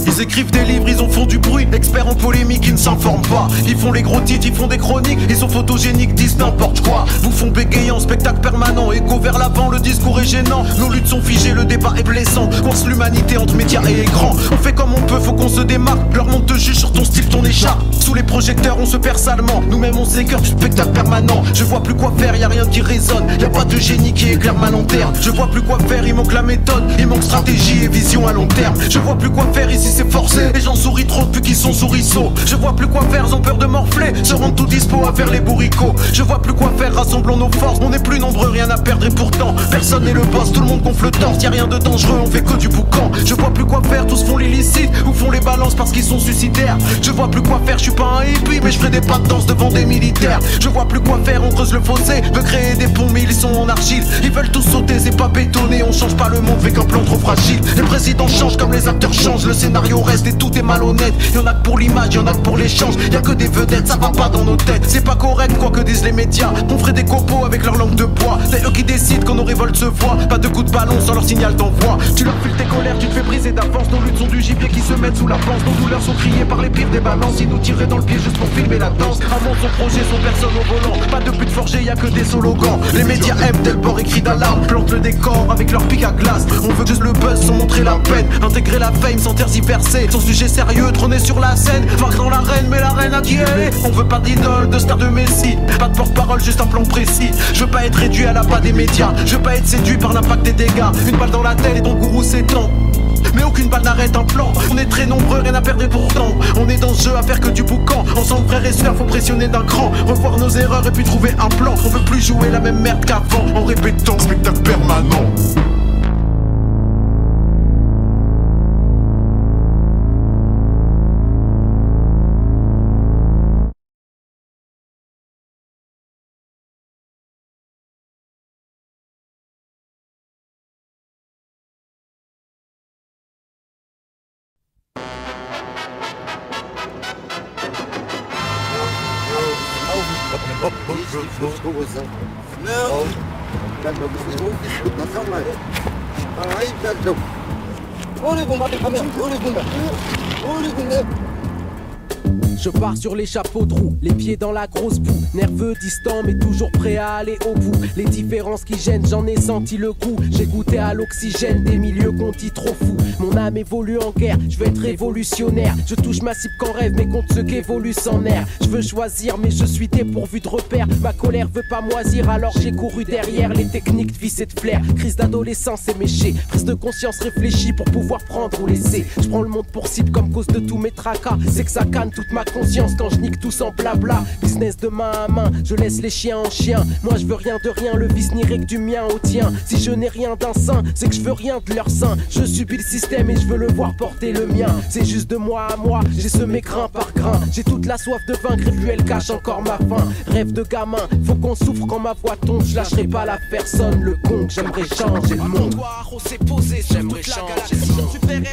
Ils écrivent des livres, ils en font du bruit. Experts en polémique, ils ne s'informent pas. Ils font les gros titres, ils font des chroniques. Ils sont photogéniques, disent n'importe quoi. Vous font bégayant, spectacle permanent. Écho vers l'avant, le discours est gênant. Nos luttes sont figées, le débat est blessant. Course l'humanité entre médias et écran. On fait comme on peut, faut qu'on se démarque. Leur monde te juge sur ton style, ton écharpe. Sous les projecteurs, on se perd salement. Nous-mêmes, on s'écœure du spectacle permanent. Je vois plus quoi faire, y a rien qui résonne. Y a pas de génie qui éclaire ma lanterne. Je vois plus quoi faire, il manque la méthode. Il manque stratégie et vision à long terme. Je vois plus quoi faire, ici c'est forcé. Les gens sourient trop depuis qu'ils sont souriceaux. Je vois plus quoi faire, ils ont peur de morfler. Se rendent tout dispo à faire les bourricots. Je vois plus quoi faire, rassemblons nos forces. On est plus nombreux, rien à perdre et pourtant personne n'est le boss, tout le monde gonfle le torse. Y'a rien de dangereux, on fait que du boucan. Je vois plus quoi faire, tous font l'illicite ou font les balances parce qu'ils sont suicidaires. Je vois plus quoi faire, je suis pas un hippie mais je ferai des pas de danse devant des militaires. Je vois plus quoi faire, on creuse le fossé, veut créer des ponts mais ils sont en argile. Ils veulent tous sauter, c'est pas bétonné. On change pas le monde avec un plan trop fragile. Les présidents changent comme les acteurs changent. Le scénario reste et tout est malhonnête. Y'en a que pour l'image l'image, y'en a que pour l'échange. Y'a que des vedettes, ça va pas dans nos têtes. C'est pas correct quoi que disent les médias. On ferait des copeaux avec leur langue de bois. C'est eux qui décident quand nos révoltes se voient. Pas de coups de ballon sans leur signal d'envoi. Tu leur files tes colères, tu te fais briser d'avance. Nos luttes sont du gibier qui se mettent sous la panse. Nos douleurs sont criées par les pires des balances. Ils nous tiraient dans le pied juste pour filmer la danse. Avant son projet, son personne au volant. Pas de but forgé, y'a que des slogans. Les médias aiment dès le bord et crient d'alarme. Plantent le décor avec leur pic à glace. On veut juste le buzz sans montrer la peine. Intégrer la fame sans tergiverser. Son sujet sérieux, trôner sur la scène. Vaincre dans l'arène, mais la reine à qui elle est. On veut pas d'idole, de star de Messi. Pas de porte-parole, juste un plan précis. Je veux pas être réduit à la pas des médias. Je veux pas être séduit par l'impact des dégâts. Une balle dans la tête et ton gourou s'étend. Mais aucune balle n'arrête un plan. On est très nombreux, rien à perdre et pourtant on est dans ce jeu à faire que du boucan. Ensemble frères et sœurs, faut pressionner d'un cran. Revoir nos erreurs et puis trouver un plan. On veut plus jouer la même merde qu'avant. En répétant, spectacle permanent. Je pars sur les chapeaux de roue, les pieds dans la grosse boue. Nerveux, distant, mais toujours prêt à aller au bout. Les différences qui gênent, j'en ai senti le coup. J'ai goûté à l'oxygène des milieux qu'on dit trop fous. Mon âme évolue en guerre, je veux être révolutionnaire. Je touche ma cible qu'en rêve, mais compte ceux qui évoluent sans nerfs. Je veux choisir, mais je suis dépourvu de repères. Ma colère veut pas moisir, alors j'ai couru derrière les techniques de vice et de flair. Crise d'adolescence éméchée, prise de conscience réfléchie pour pouvoir prendre ou laisser. Je prends le monde pour cible comme cause de tous mes tracas. C'est que ça canne toute ma conscience quand je nique tout sans blabla. Business de main à main, je laisse les chiens en chien. Moi je veux rien de rien, le vice n'irait que du mien au tien. Si je n'ai rien d'un saint, c'est que je veux rien de leur sein. Je subis le système et je veux le voir porter le mien. C'est juste de moi à moi, j'ai semé grain par grain. J'ai toute la soif de vaincre et puis elle cache encore ma faim. Rêve de gamin, faut qu'on souffre quand ma voix tombe. Je lâcherai pas la personne, le con que j'aimerais changer le monde. On s'est posé sur toute la galaxie. Ouais,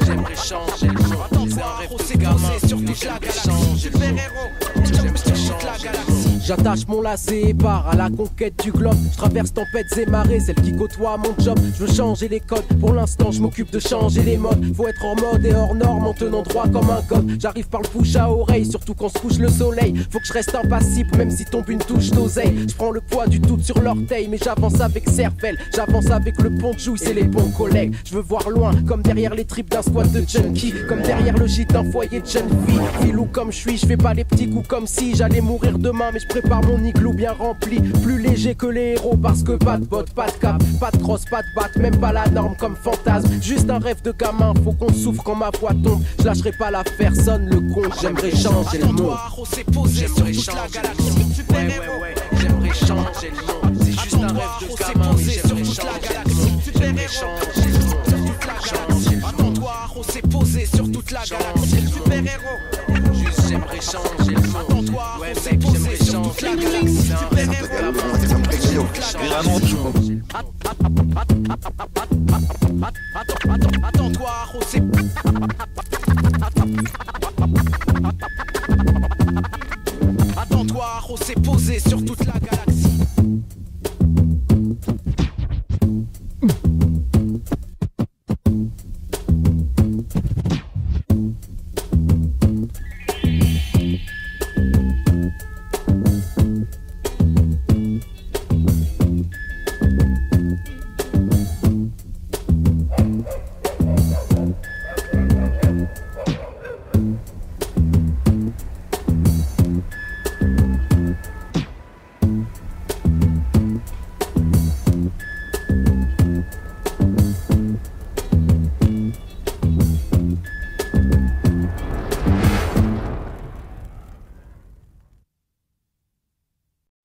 j'aimerais changer le monde. C'est un rêve de gamin, sur toute la galaxie. Super-héros, j'aimerais toute la galaxie. J'attache mon lacet et pars à la conquête du globe. Je traverse tempêtes et marées, celles qui côtoient mon job. Je veux changer les codes, pour l'instant je m'occupe de changer les modes. Faut être en mode et hors norme en tenant droit comme un god. J'arrive par le bouche à oreille, surtout quand se couche le soleil. Faut que je reste impassible même si tombe une touche d'oseille. Je prends le poids du tout sur l'orteil, mais j'avance avec cervelle. J'avance avec le pont de jouy, c'est les bons collègues. Je veux voir loin, comme derrière les tripes d'un squat de junkie. Comme derrière le gîte d'un foyer de jeune fille. Filou comme je suis, je fais pas les petits coups comme si j'allais mourir demain, mais je prépare mon igloo bien rempli. Plus léger que les héros parce que pas de bottes, pas de cap, pas de crosse, pas de batte, même pas la norme comme fantasme. Juste un rêve de gamin, faut qu'on souffre quand ma voix tombe. Je lâcherai pas la personne, le con, j'aimerais changer le monde. On s'est posé sur toute la galaxie. Ouais, j'aimerais changer le monde. C'est juste un rêve de gamin, mais j'aimerais changer le monde. J'aimerais changer le monde. Attends-toi, on s'est posé sur toute la galaxie. Super-héros, juste j'aimerais changer le monde. Attends-toi, on s'est posé sur toute la galaxie. Super-héros, attends-toi, on s'est... Attends-toi, on s'est posé sur toute la galaxie.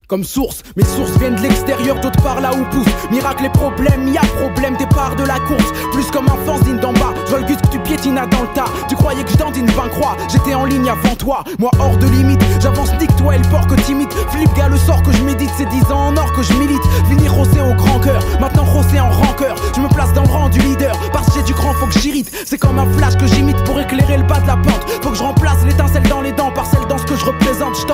Comme source, mes sources viennent de l'extérieur, d'autre part là où pousse. Miracle et problème, y'a problème, départ de la course. Plus comme un fanzine d'en bas, je vois le gus que tu piétines dans le tas. Tu croyais que je dandine 20 croix, j'étais en ligne avant toi. Moi hors de limite, j'avance nique toi et le porc que timide. Philippe gars le sort que je médite, c'est 10 ans en or que je milite. Finir rossé au grand cœur, maintenant rossé en rancœur. Je me place dans le rang du leader, parce que j'ai du grand faut que j'irrite. C'est comme un flash que j'imite pour éclairer le bas de la pente. Faut que je remplace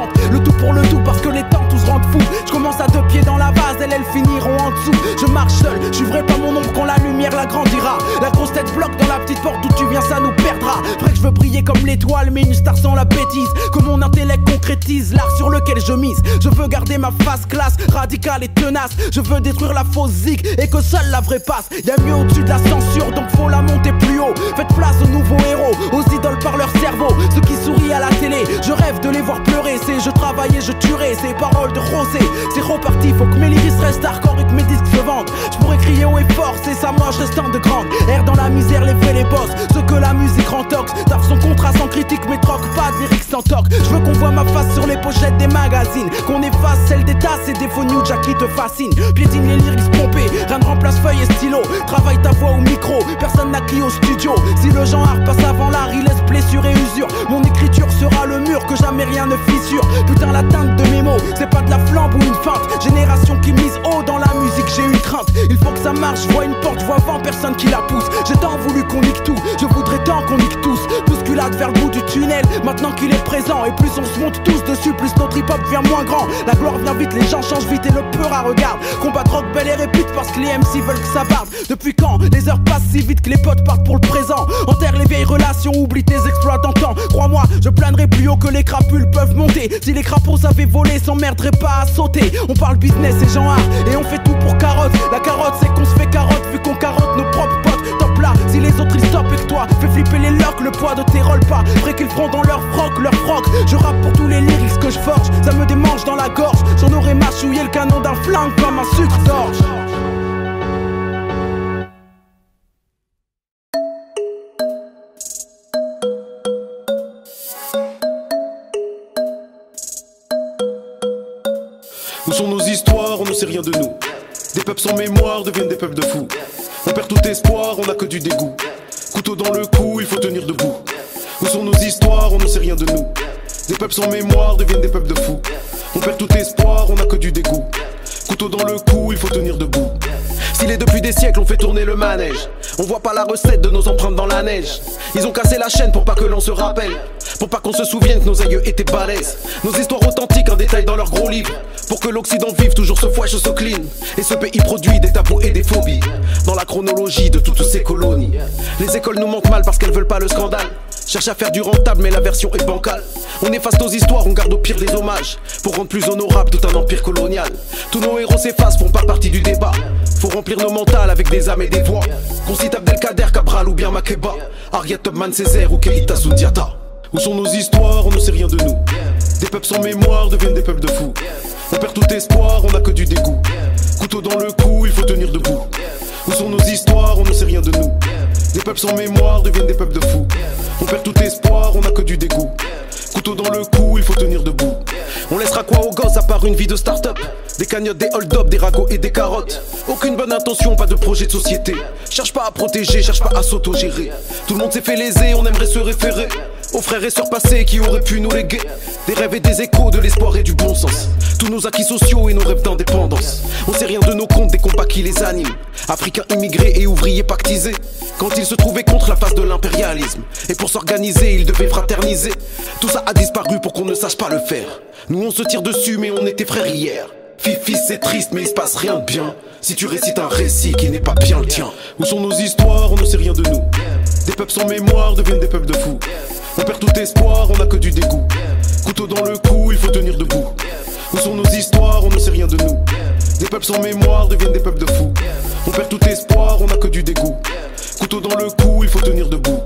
tente. Le tout pour le tout parce que les temps tous rendent fous. Je commence à 2 pieds dans la vase, elles finiront en dessous. Je marche seul, je suivrai pas mon ombre quand la lumière l'agrandira. La grosse tête bloque dans la petite porte d'où tu viens, ça nous perdra. Vrai que je veux briller comme l'étoile, mais une star sans la bêtise. Que mon intellect concrétise l'art sur lequel je mise. Je veux garder ma face classe, radicale et tenace. Je veux détruire la fausse zig et que seule la vraie passe. Y'a mieux au-dessus de la censure, donc faut la monter plus haut. Faites place aux nouveaux héros, aux idoles par leur cerveau. Ceux qui sourient à la télé, je rêve de les voir pleurer. C'est je travaille et je tuerai, ces paroles de Rosé. C'est reparti, faut que mes lyrics restent hardcore et que mes disques se vendent. Je pourrais crier haut et fort, c'est ça moi je reste de grande. Air dans la misère, les vrais les boss, ceux que la musique rend tox. Taf son contrat sans critique, mais troque pas de lyrics sans toc. Je veux qu'on voit ma face sur les pochettes des magazines, qu'on efface celle des tasses et des faux New Jack qui te fascinent. Piétine les lyrics pompés, rien ne remplace feuille et stylo. Travaille ta voix au micro, personne n'a crié au studio. Si le genre art passe avant l'art, il laisse blessure et usure. Mon écriture sera le mur que jamais rien ne fissure. Putain la teinte de mes mots, c'est pas de la flambe ou une feinte. Génération qui mise haut dans la musique, j'ai une crainte. Il faut que ça marche, je vois une porte, je vois 20 personnes qui la poussent. J'ai tant voulu qu'on nique tout, je voudrais tant qu'on nique tous. Bousculade vers le bout du tunnel, maintenant qu'il est présent. Et plus on se monte tous dessus, plus notre hip-hop devient moins grand. La gloire vient vite, les gens changent vite et le peur à regarde. Combat rock, belle et répute parce que les MC veulent que ça barde. Depuis quand les heures passent si vite que les potes partent pour le présent. Enterre les vieilles relations, oublie tes exploits d'antan. Crois-moi, je planerai plus haut que les crapules peuvent monter. Si les crapauds savaient voler, s'emmerderaient pas à sauter. On parle business et genre art, et on fait tout pour carotte. La carotte c'est qu'on se fait carotte, vu qu'on carotte nos propres potes. Top là, si les autres ils stoppent et que toi fais flipper les locks, le poids de tes rolls pas. Vrai qu'ils feront dans leur froc. Je rappe pour tous les lyrics que je forge, ça me démange dans la gorge. J'en aurais mâchouillé le canon d'un flingue comme un sucre d'orge. Où sont nos histoires, on ne sait rien de nous. Des peuples sans mémoire deviennent des peuples de fous. On perd tout espoir, on n'a que du dégoût. Couteau dans le cou, il faut tenir debout. Où sont nos histoires, on ne sait rien de nous. Des peuples sans mémoire deviennent des peuples de fous. On perd tout espoir, on n'a que du dégoût. Couteau dans le cou, il faut tenir debout. S'il est depuis des siècles, on fait tourner le manège. On voit pas la recette de nos empreintes dans la neige. Ils ont cassé la chaîne pour pas que l'on se rappelle, pour pas qu'on se souvienne que nos aïeux étaient balèzes. Nos histoires authentiques en détail dans leurs gros livres, pour que l'Occident vive toujours ce fouache, ce clean. Et ce pays produit des tabous et des phobies dans la chronologie de toutes ces colonies. Les écoles nous manquent mal parce qu'elles veulent pas le scandale. Cherche à faire du rentable mais la version est bancale. On efface nos histoires, on garde au pire des hommages, pour rendre plus honorable tout un empire colonial. Tous nos héros s'effacent, font pas partie du débat. Faut remplir nos mentales avec des âmes et des voix. Qu'on cite Abdelkader, Cabral ou bien Makeba, Harriet Tubman, Césaire ou Keita Sundiata. Où sont nos histoires, on ne sait rien de nous. Des peuples sans mémoire deviennent des peuples de fous. On perd tout espoir, on n'a que du dégoût. Couteau dans le cou, il faut tenir debout. Où sont nos histoires, on ne sait rien de nous. Des peuples sans mémoire deviennent des peuples de fous. On perd tout espoir, on n'a que du dégoût. Couteau dans le cou, il faut tenir debout. On laissera quoi aux gosses à part une vie de start-up? Des cagnottes, des hold-up, des ragots et des carottes. Aucune bonne intention, pas de projet de société. Cherche pas à protéger, cherche pas à s'autogérer. Tout le monde s'est fait léser, on aimerait se référer aux frères et sœurs passés qui auraient pu nous léguer des rêves et des échos, de l'espoir et du bon sens. Tous nos acquis sociaux et nos rêves d'indépendance. On sait rien de nos comptes, des combats qui les animent. Africains immigrés et ouvriers pactisés, quand ils se trouvaient contre la face de l'impérialisme. Et pour s'organiser, ils devaient fraterniser. Tout ça a disparu pour qu'on ne sache pas le faire. Nous on se tire dessus mais on était frères hier. Fifi c'est triste mais il se passe rien de bien si tu récites un récit qui n'est pas bien le tien. Où sont nos histoires, on ne sait rien de nous. Des peuples sans mémoire deviennent des peuples de fous. On perd tout espoir, on n'a que du dégoût. Couteau dans le cou, il faut tenir debout. Où sont nos histoires, on ne sait rien de nous. Des peuples sans mémoire deviennent des peuples de fous. On perd tout espoir, on n'a que du dégoût. Couteau dans le cou, il faut tenir debout.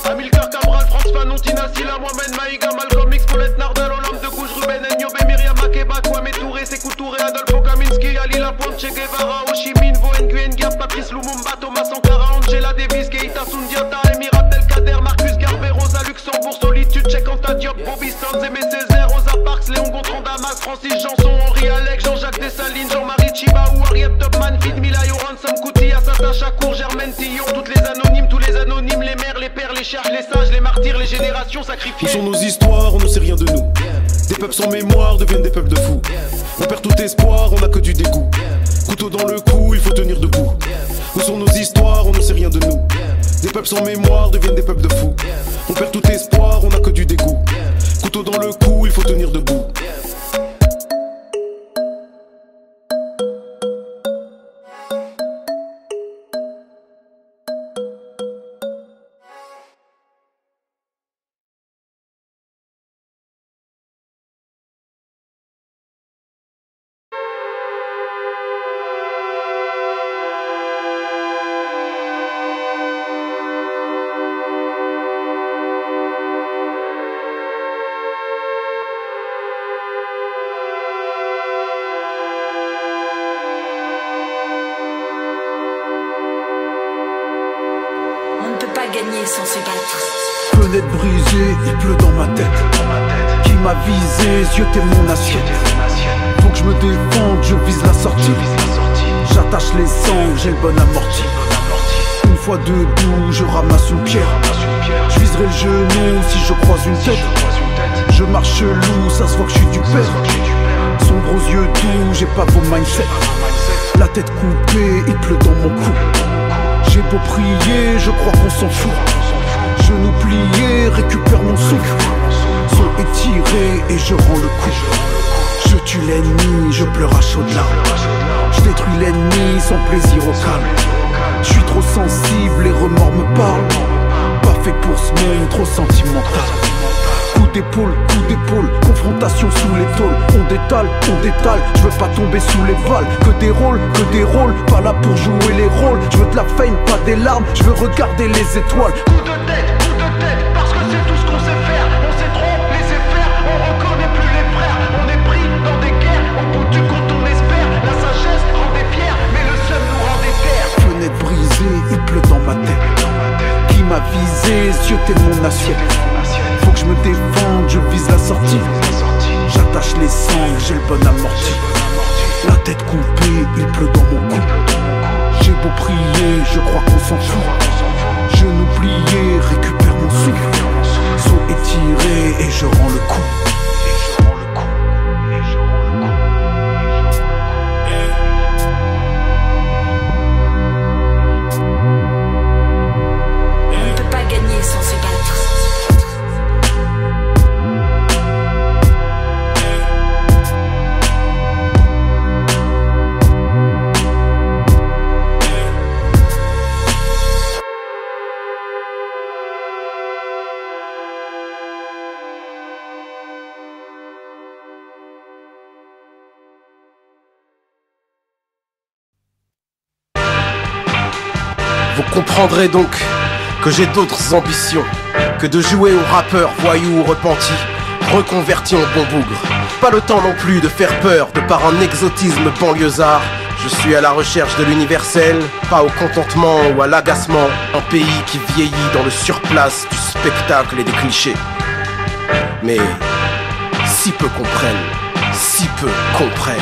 Amilcar Cabral, France Fanon, Tina Silla, Mohamed Maïga, Malcolm X, Paulette Nardal, Olympe de Gouges, Ruben Nyobe, Myriam Makeba, Kwame Touré, Sékou Touré, Adolfo Kaminski, Ali Lapointe, Che Guevara, Ho Chi Minh, Vo Nguyen Gap, Patrice Lumumba, Thomas Sankara, Angela Davis, Keita Sundiata, Emir Abdelkader, Marcus Garvey, Rosa Luxembourg, Solitude, Cheikh Anta Diop, Bobby Sands, Aimé Césaire, Rosa Parks, Léon Gontran, Damas, Francis Janson, Henri Alec, Jean-Jacques Dessalines, Jean-Marie Chiba ou Harriet Tubman, Fid Milayo, Ransom Kuti, Assata Chakour, Germaine Tillon, toutes les anonymes, tous les anonymes, les mères, les pères, les cherches, les sages, les martyrs, les générations sacrifiées. Où sont nos histoires, on ne sait rien de nous. Des peuples sans mémoire deviennent des peuples de fous. On perd tout espoir, on n'a que du dégoût. Couteau dans le cou, il faut tenir debout. Où sont nos histoires, on ne sait rien de nous. Des peuples sans mémoire deviennent des peuples de fous. On perd tout espoir, on n'a que du dégoût. couteau dans le cou, il faut tenir debout. Gagner sans se battre. Fenêtre brisée, il pleut dans ma tête. Qui m'a visé, zioté mon assiette. Faut que je me défende, je vise la sortie. J'attache les sangles, j'ai le bon amorti. Une fois debout, je ramasse une pierre. Je viserai le genou si je croise une tête. Je marche loup, ça se voit que je suis du père. Sombre aux yeux doux, j'ai pas vos mindset. La tête coupée, il pleut dans mon cou. J'ai beau prier, je crois qu'on s'en fout. Genoux pliés, récupère mon souffle. Son étiré et je rends le coup. Je tue l'ennemi, je pleure à chaudes larmes. Je détruis l'ennemi sans plaisir au calme. Je suis trop sensible, les remords me parlent. Pas fait pour ce monde, trop sentimental. Coup d'épaule, confrontation sous les tôles. On détale, je veux pas tomber sous les balles. Que des rôles, pas là pour jouer les rôles. Je veux de la fame, pas des larmes, je veux regarder les étoiles. Coup de tête, parce que c'est tout ce qu'on sait faire. On sait trop laisser faire, on reconnaît plus les frères. On est pris dans des guerres, on continue quand on espère. La sagesse rend des fiers, mais le seum nous rend des terres. Fenêtre brisée, il pleut dans ma tête. Qui m'a visé, zioté mon assiette. Faut que je me défende, je vise la sortie. J'attache les sangles, j'ai le bon amorti. La tête coupée, il pleut dans mon cou. J'ai beau prier, je crois qu'on s'en fout. Genoux pliés, récupère mon souffle. Saut étiré et je rends le coup. On ne peut pas gagner sans se battre. Vous comprendrez donc que j'ai d'autres ambitions que de jouer aux rappeurs, voyous ou repentis, reconvertis en bon bougre. Pas le temps non plus de faire peur de par un exotisme banlieusard. Je suis à la recherche de l'universel, pas au contentement ou à l'agacement. Un pays qui vieillit dans le surplace du spectacle et des clichés. Mais si peu comprennent, si peu comprennent.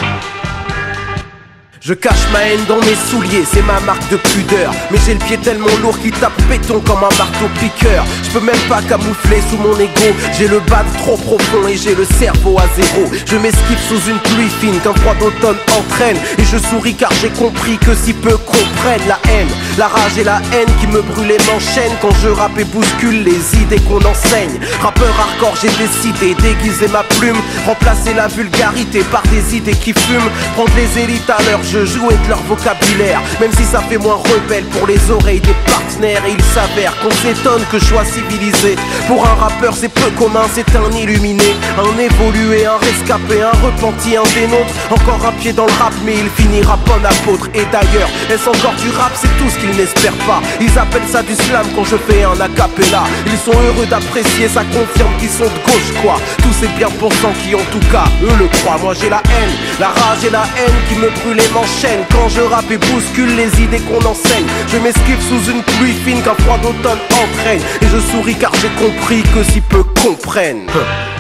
Je cache ma haine dans mes souliers, c'est ma marque de pudeur. Mais j'ai le pied tellement lourd qu'il tape béton comme un marteau piqueur. Je peux même pas camoufler sous mon ego. J'ai le bad trop profond et j'ai le cerveau à zéro. Je m'esquive sous une pluie fine qu'un froid d'automne entraîne. Et je souris car j'ai compris que si peu comprennent la haine, la rage et la haine qui me brûlent et m'enchaînent. Quand je rappe et bouscule les idées qu'on enseigne. Rappeur hardcore, j'ai décidé d'aiguiser ma plume, remplacer la vulgarité par des idées qui fument. Prendre les élites à leur jeu, jouer de leur vocabulaire, même si ça fait moins rebelle pour les oreilles des partenaires. Et il s'avère qu'on s'étonne que je sois civilisé. Pour un rappeur c'est peu commun, c'est un illuminé, un évolué, un rescapé, un repenti, un des nôtres. Encore un pied dans le rap mais il finira bon apôtre. Et d'ailleurs, est-ce encore du rap? C'est tout ce qu'ils n'espèrent pas. Ils appellent ça du slam quand je fais un acapella. Ils sont heureux d'apprécier, ça confirme qu'ils sont de gauche quoi. Tous ces bien pensants qui en tout cas eux le croient. Moi j'ai la haine, la rage et la haine qui me brûlent et m'enchaînent. Quand je rappe et bouscule les idées qu'on enseigne, je m'esquive sous une pluie fine qu'un froid d'automne entraîne. Et je souris car j'ai compris que si peu comprennent.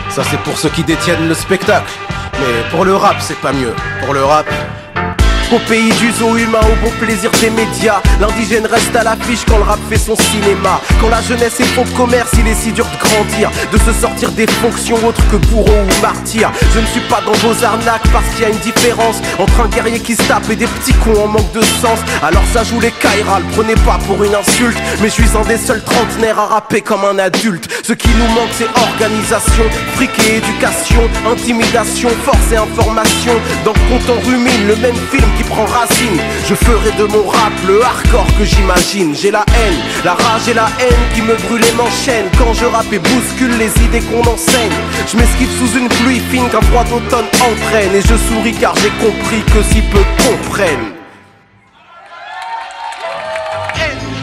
Ça c'est pour ceux qui détiennent le spectacle. Mais pour le rap c'est pas mieux. Pour le rap, Qu'au pays du zoo humain, au bon plaisir des médias, l'indigène reste à l'affiche quand le rap fait son cinéma. Quand la jeunesse est faux commerce, il est si dur de grandir, de se sortir des fonctions autres que bourreau ou martyr. Je ne suis pas dans vos arnaques parce qu'il y a une différence entre un guerrier qui se tape et des petits cons en manque de sens. Alors ça joue les Kaira, le prenez pas pour une insulte, mais je suis un des seuls trentenaires à rapper comme un adulte. Ce qui nous manque c'est organisation, fric et éducation, intimidation, force et information. Dans le compte on rumine le même film qui prend racine. Je ferai de mon rap le hardcore que j'imagine. J'ai la haine, la rage et la haine qui me brûle et m'enchaîne. Quand je rappe et bouscule les idées qu'on enseigne, je m'esquive sous une pluie fine qu'un froid d'automne entraîne. Et je souris car j'ai compris que si peu comprennent.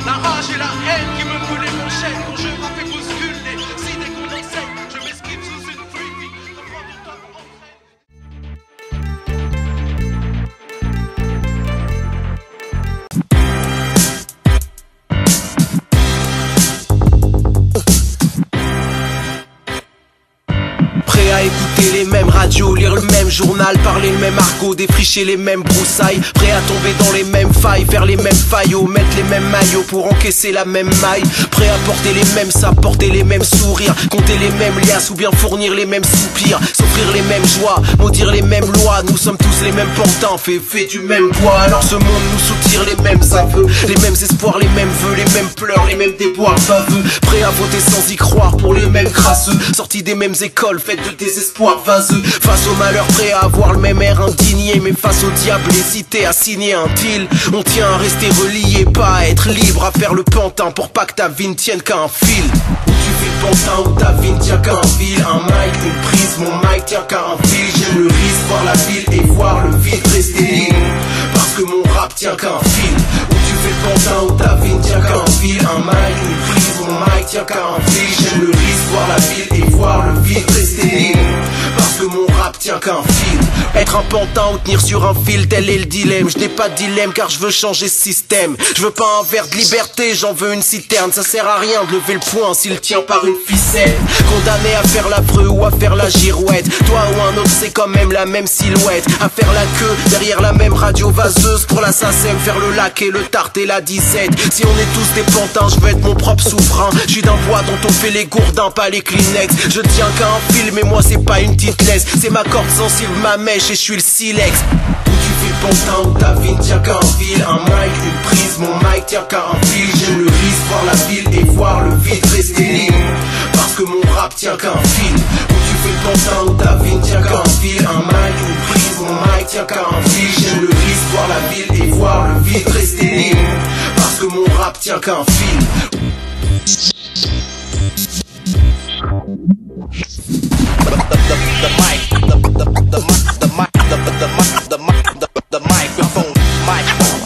La rage et la haine qui me brûlent et m'enchaînent. Quand je rappe et bouscule les idées qu'on enseigne, je m'esquive sous une pluie fine qu'un froid d'automne entraîne. Prêt à écouter les mêmes radios, lire le même journal, parler le même argot, défricher les mêmes broussailles. Prêt à tomber dans les mêmes failles, faire les mêmes faillots, mettre les mêmes maillots pour encaisser la même maille. Prêt à porter les mêmes sapes, porter les mêmes sourires, compter les mêmes liasses ou bien fournir les mêmes soupirs, s'offrir les mêmes joies, maudire les mêmes lois. Nous sommes tous les mêmes pantins, fait du même bois. Alors ce monde nous soutire les mêmes aveux, les mêmes espoirs, les mêmes vœux, les mêmes pleurs, les mêmes déboires baveux. Prêt à voter sans y croire pour les mêmes crasseux, sortis des mêmes écoles, faites de désespoir vaseux. Face au malheur, prêt à avoir le même air indigné, mais face au diable, hésiter à signer un deal. On tient à rester relié, pas à être libre, à faire le pantin pour pas que ta vie ne tienne qu'à un fil. Où tu fais le pantin, où ta vie ne tient qu'à un fil. Un mic, une prise, mon mic tient qu'à un fil. J'aime le risque, voir la ville et voir le vide rester libre, parce que mon rap tient qu'à un fil. Où tu fais le pantin, où ta vie ne tient qu'à un fil. Un mic, une prise, mon mic tient qu'à un fil. J'aime le risque, voir la ville et voir le vide rester libre, parce que mon rap tient qu'à un fil. Être un pantin ou tenir sur un fil, tel est le dilemme. Je n'ai pas de dilemme car je veux changer ce système. Je veux pas un verre de liberté, j'en veux une citerne. Ça sert à rien de lever le poing s'il tient par une ficelle. Condamné à faire l'affreux ou à faire la girouette, toi ou un autre c'est quand même la même silhouette. À faire la queue derrière la même radio vaseuse pour la SACEM, faire le lac et le tarte et la 17. Si on est tous des pantins, je veux être mon propre souverain. Je suis d'un bois dont on fait les gourdins, pas les Kleenex. Je tiens qu'à un fil mais moi c'est pas une petite laisse. C'est ma corde sensible, ma mèche et je suis le silex. Où tu fais le pantin, où ta vie ne tient qu'à un fil. Un mic, une prise, mon mic tient qu'à un fil. J'aime le risque, voir la ville et voir le vide rester libre, parce que mon rap tient qu'à un fil. Où tu fais le pantin, où ta vie ne tient qu'à un fil. Un mic, une prise, mon mic tient qu'à un fil. J'aime le risque, voir la ville et voir le vide rester libre, parce que mon rap tient qu'à un fil. The microphone, microphone.